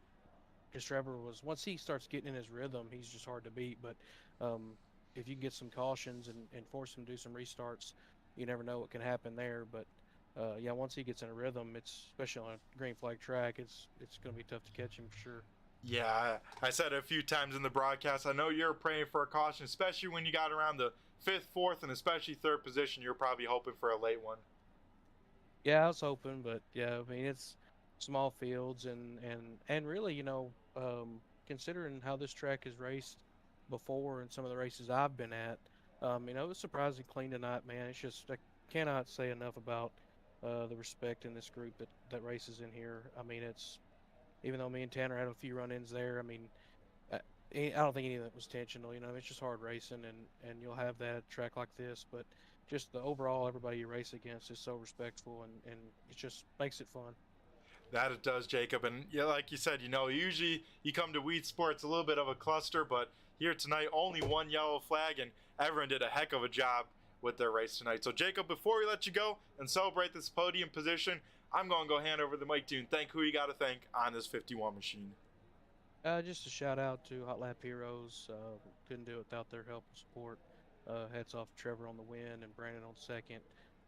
because Trevor was, once he starts getting in his rhythm, he's just hard to beat. But if you can get some cautions and force him to do some restarts, you never know what can happen there. But yeah, once he gets in a rhythm, it's, especially on a green flag track, it's going to be tough to catch him for sure. Yeah, I said it a few times in the broadcast. I know you're praying for a caution, especially when you got around the 5th, 4th, and especially 3rd position. You're probably hoping for a late one. Yeah, I was hoping, but yeah, I mean, it's small fields, and really, you know, considering how this track is raced before and some of the races I've been at, you know, it was surprisingly clean tonight, man. It's just, I cannot say enough about the respect in this group that races in here. I mean, it's, even though me and Tanner had a few run-ins there, I mean, I don't think any of that was intentional. You know, it's just hard racing, and you'll have that at a track like this. But just the overall, everybody you race against is so respectful, and it just makes it fun. That it does, Jacob. And yeah, like you said, you know, usually you come to Weedsport, it's a little bit of a cluster, but here tonight, only one yellow flag, and everyone did a heck of a job with their race tonight. So Jacob, before we let you go and celebrate this podium position, I'm going to go hand over the mic to you and thank who you got to thank on this 51 machine. Just a shout out to Hot Lap Heroes. Couldn't do it without their help and support. Hats off to Trevor on the win and Brandon on second.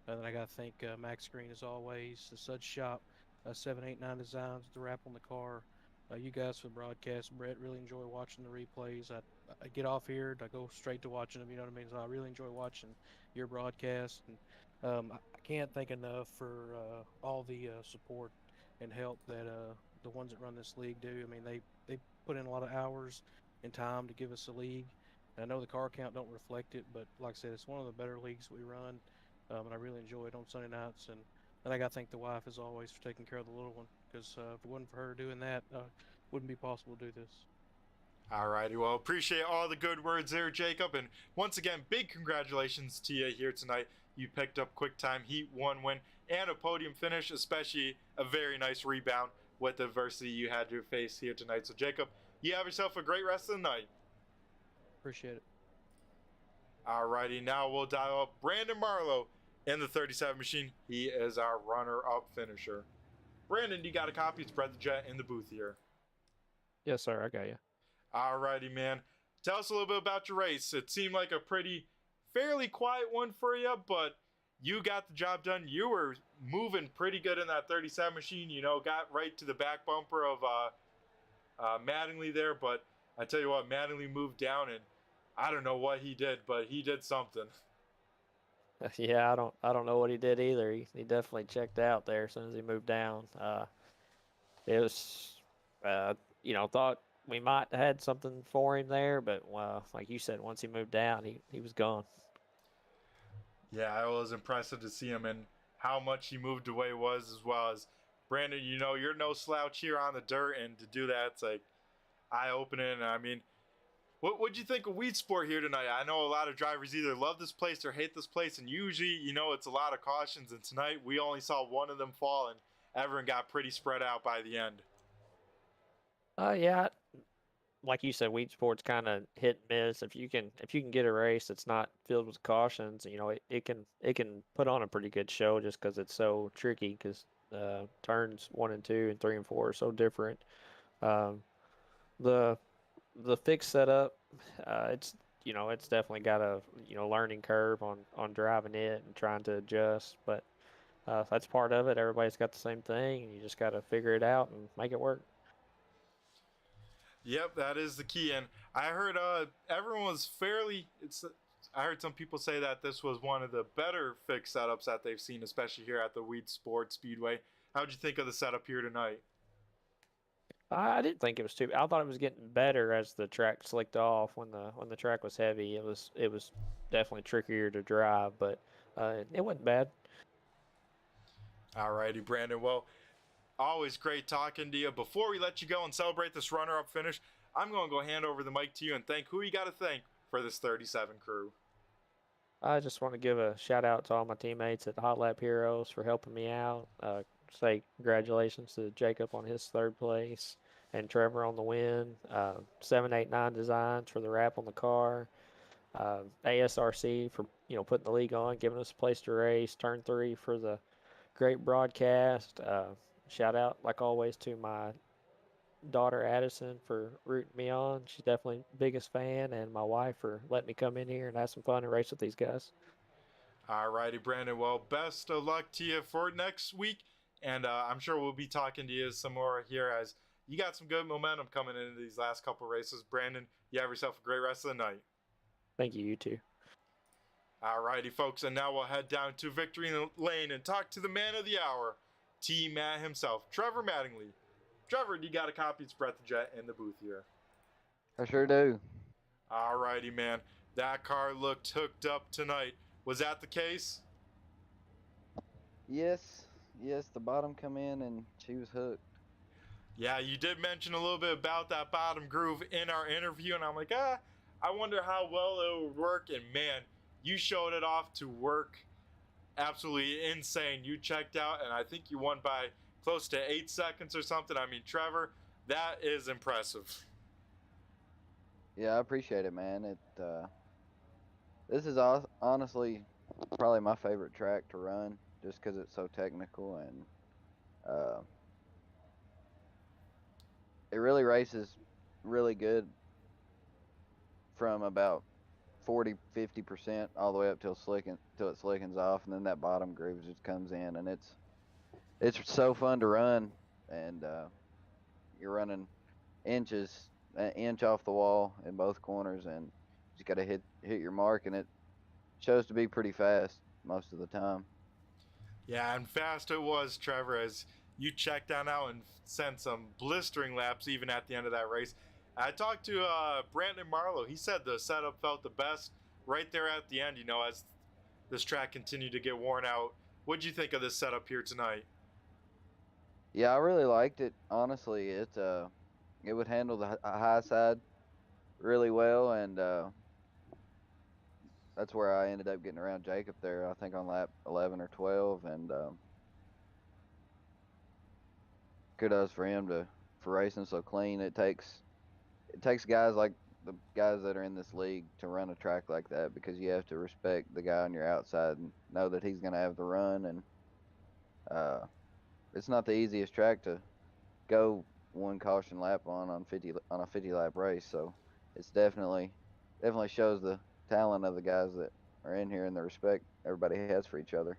Then I got to thank Max Green as always, the Sud Shop, 789 Designs, the wrap on the car. You guys for the broadcast. Brett, really enjoy watching the replays. I get off here, I go straight to watching them, you know what I mean? So I really enjoy watching your broadcast. And I can't thank enough for all the support and help that the ones that run this league do. I mean, they put in a lot of hours and time to give us a league. And I know the car count don't reflect it, but like I said, it's one of the better leagues we run, and I really enjoy it on Sunday nights. And I got to thank the wife, as always, for taking care of the little one, because if it wasn't for her doing that, wouldn't be possible to do this. All righty. Well, appreciate all the good words there, Jacob. And once again, big congratulations to you here tonight. You picked up quick time Heat 1 win and a podium finish, especially a very nice rebound with the adversity you had to face here tonight. So, Jacob, you have yourself a great rest of the night. Appreciate it. All righty. Now we'll dial up Brandon Marlowe in the 37 machine. He is our runner-up finisher. Brandon, you got a copy? It's Brett the Jet in the booth here. Yes, sir. I got you. All righty, man. Tell us a little bit about your race. It seemed like a fairly quiet one for you, but you got the job done. You were moving pretty good in that 37 machine. You know, got right to the back bumper of Mattingly there, but I tell you what, Mattingly moved down, and I don't know what he did, but he did something. Yeah, I don't know what he did either. He definitely checked out there as soon as he moved down. It was, thought we might have had something for him there, but like you said, once he moved down, he was gone. Yeah, it was impressive to see him and how much he moved away was, as well as Brandon. You know, you're no slouch here on the dirt, and to do that, it's like eye-opening. I mean, what'd you think of Weedsport here tonight? I know a lot of drivers either love this place or hate this place, and usually, you know, it's a lot of cautions. And tonight, we only saw one of them fall, and everyone got pretty spread out by the end. Yeah, like you said, Weedsport's kind of hit and miss. If you can get a race that's not filled with cautions, you know, it can put on a pretty good show just because it's so tricky. Because turns 1 and 2 and 3 and 4 are so different. The fixed setup, it's definitely got a learning curve on driving it and trying to adjust, but that's part of it. Everybody's got the same thing, and you just got to figure it out and make it work. Yep, that is the key. And I heard everyone was I heard some people say that this was one of the better fixed setups that they've seen, especially here at the Weedsport Speedway. How'd you think of the setup here tonight? I didn't think it was too. I thought it was getting better as the track slicked off. When the track was heavy, it was definitely trickier to drive, but it wasn't bad. All righty, Brandon. Well, always great talking to you. Before we let you go and celebrate this runner-up finish, I'm going to go hand over the mic to you and thank who you got to thank for this 37 crew. I just want to give a shout out to all my teammates at the Hot Lap Heroes for helping me out. Say congratulations to Jacob on his 3rd place and Trevor on the win. 789 Designs for the wrap on the car. ASRC for putting the league on, giving us a place to race. Turn 3 for the great broadcast. Shout out, like always, to my daughter Addison for rooting me on. She's definitely the biggest fan, and my wife for letting me come in here and have some fun and race with these guys. All righty, Brandon. Well, best of luck to you for next week, and I'm sure we'll be talking to you some more here as you got some good momentum coming into these last couple races. Brandon, you have yourself a great rest of the night. Thank you. You too. All righty, folks, and now we'll head down to Victory Lane and talk to the man of the hour, T-Matt himself, Trevor Mattingly. Trevor, you got a copy? It's Brett the Jet in the booth here. I sure do. All righty, man. That car looked hooked up tonight. Was that the case? Yes, the bottom come in and she was hooked. Yeah, you did mention a little bit about that bottom groove in our interview, and I'm like, I wonder how well it would work. And man, you showed it off to work. Absolutely insane. You checked out, and I think you won by close to 8 seconds or something. I mean, Trevor, that is impressive. Yeah, I appreciate it, man. This is honestly probably my favorite track to run, just because it's so technical, and it really races really good from about 40-50% all the way up till it slickens off, and then that bottom groove just comes in, and it's so fun to run, and you're running an inch off the wall in both corners, and you just got to hit your mark, and it shows to be pretty fast most of the time. Yeah, and fast it was, Trevor, as you checked on out and sent some blistering laps even at the end of that race. I talked to Brandon Marlowe. He said the setup felt the best right there at the end, as this track continued to get worn out. What'd you think of this setup here tonight? Yeah, I really liked it. Honestly, it would handle the high side really well, and that's where I ended up getting around Jacob there. I think on lap 11 or 12, and kudos for him for racing so clean. It takes guys like the guys that are in this league to run a track like that, because you have to respect the guy on your outside and know that he's going to have the run, and it's not the easiest track to go one caution lap on a 50 lap race. So it's definitely shows the talent of the guys that are in here and the respect everybody has for each other.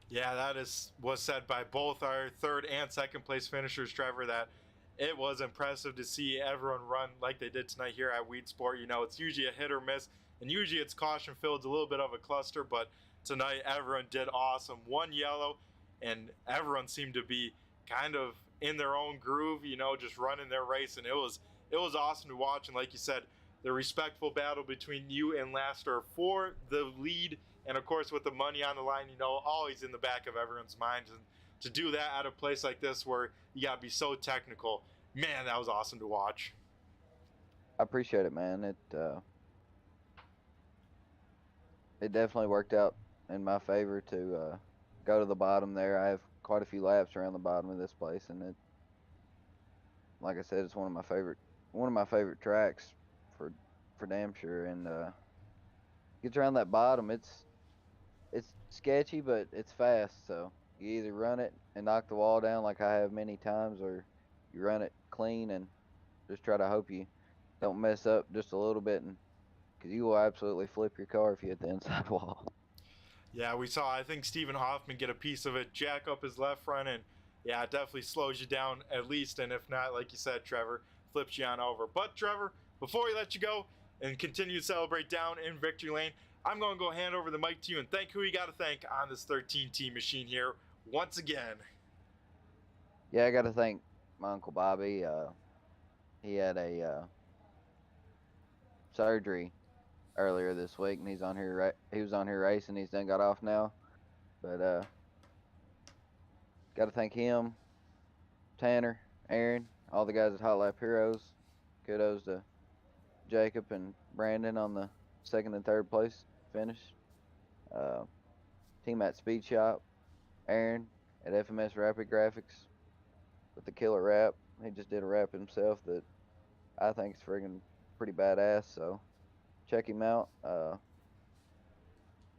Yeah, that was said by both our third and second place finishers, Trevor, that it was impressive to see everyone run like they did tonight here at Weedsport. It's usually a hit or miss, and usually it's caution filled. It's a little bit of a cluster, but tonight everyone did awesome. One yellow, and everyone seemed to be kind of in their own groove, just running their race, and it was awesome to watch. And like you said, the respectful battle between you and Laster for the lead, and of course with the money on the line, always in the back of everyone's minds. And to do that at a place like this where you gotta be so technical, man, that was awesome to watch. I appreciate it, man. It definitely worked out in my favor to go to the bottom there. I have quite a few laps around the bottom of this place, and like I said, it's one of my favorite tracks for damn sure. And gets around that bottom, it's sketchy, but it's fast. So you either run it and knock the wall down like I have many times, or you run it clean and just try to hope you don't mess up just a little bit, and because you will absolutely flip your car if you hit the inside wall. Yeah, we saw, I think, Stephen Hoffman get a piece of it, jack up his left front, and yeah, it definitely slows you down at least, and if not, like you said, Trevor, flips you on over. But Trevor, before we let you go and continue to celebrate down in victory lane, I'm going to go hand over the mic to you and thank who you got to thank on this 13-team machine here once again. Yeah, I got to thank my Uncle Bobby. He had a surgery earlier this week, and he was on here racing. He's done got off now, but got to thank him, Tanner, Aaron, all the guys at Hot Lap Heroes. Kudos to Jacob and Brandon on the second and third place finish. Team at Speed Shop, Aaron at FMS Rapid Graphics with the killer rap. He just did a rap himself that I think is friggin' pretty badass, so check him out.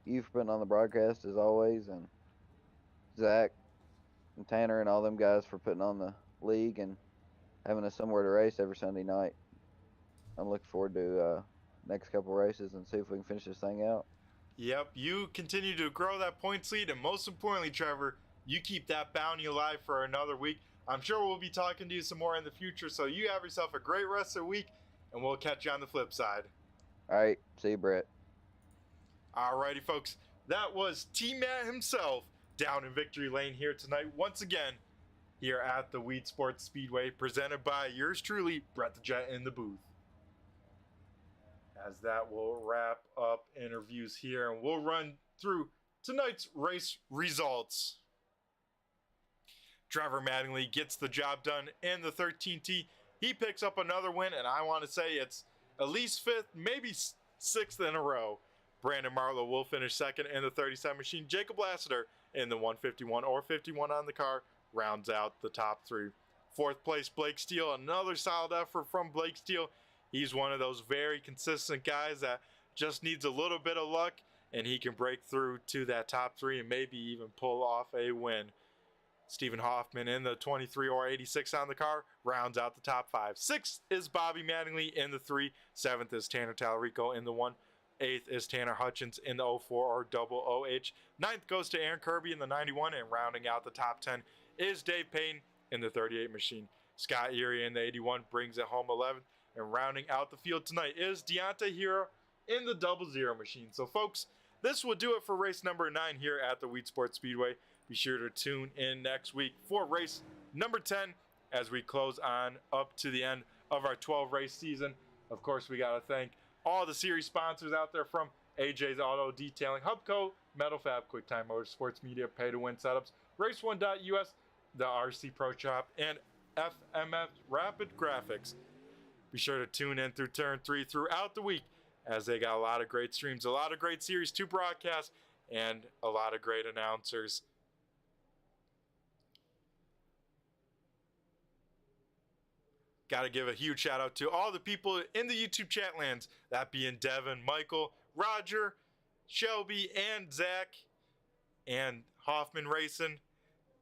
You for putting on the broadcast as always, and Zach and Tanner and all them guys for putting on the league and having us somewhere to race every Sunday night. I'm looking forward to next couple races and see if we can finish this thing out. Yep, you continue to grow that points lead, and most importantly, Trevor, you keep that bounty alive for another week. I'm sure we'll be talking to you some more in the future, so you have yourself a great rest of the week, and we'll catch you on the flip side. All right, see you, Brett. Alrighty, folks, that was T-Matt himself down in victory lane here tonight, once again, here at the Weedsport Speedway, presented by yours truly, Brett the Jet, in the booth. As that will wrap up interviews here, and we'll run through tonight's race results. Trevor Mattingly gets the job done in the 13T. He picks up another win, and I want to say it's at least fifth, maybe sixth in a row. Brandon Marlowe will finish second in the 37 machine. Jacob Lassiter in the 151 or 51 on the car rounds out the top three. Fourth place, Blake Steele. Another solid effort from Blake Steele. He's one of those very consistent guys that just needs a little bit of luck, and he can break through to that top 3 and maybe even pull off a win. Stephen Hoffman in the 23 or 86 on the car rounds out the top 5. 6th is Bobby Mattingly in the 3. 7th is Tanner Tallarico in the 1. 8th is Tanner Hutchins in the 04 or double OH. 9th goes to Aaron Kirby in the 91, and rounding out the top 10 is Dave Payne in the 38 machine. Scott Erie in the 81 brings it home 11th, and rounding out the field tonight is Deontay Hero in the 00 machine. So folks, this will do it for race number 9 here at the Weedsport Speedway. Be sure to tune in next week for race number 10 as we close on up to the end of our 12 race season. Of course, we got to thank all the series sponsors out there, from AJ's Auto Detailing, Hubco, Metal Fab, QuickTime Motorsports Media, Pay to Win Setups, Race1.us, the RC Pro Shop, and FMF Rapid Graphics. Be sure to tune in through Turn 3 throughout the week, as they got a lot of great streams, a lot of great series to broadcast, and a lot of great announcers. Got to give a huge shout out to all the people in the YouTube chat lands, that being Devin, Michael, Roger, Shelby, and Zach, and Hoffman Racing,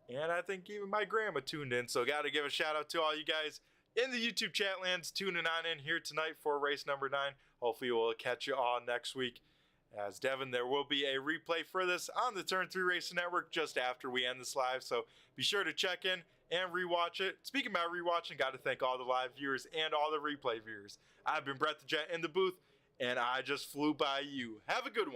and I think even my grandma tuned in. So got to give a shout out to all you guys in the YouTube chat lands tuning on in here tonight for race number 9. Hopefully we'll catch you all next week. As Devin, there will be a replay for this on the Turn 3 Racing Network just after we end this live, so be sure to check in and rewatch it. Speaking about rewatching, got to thank all the live viewers and all the replay viewers. I've been Brett the Jet in the booth, and I just flew by you. Have a good one.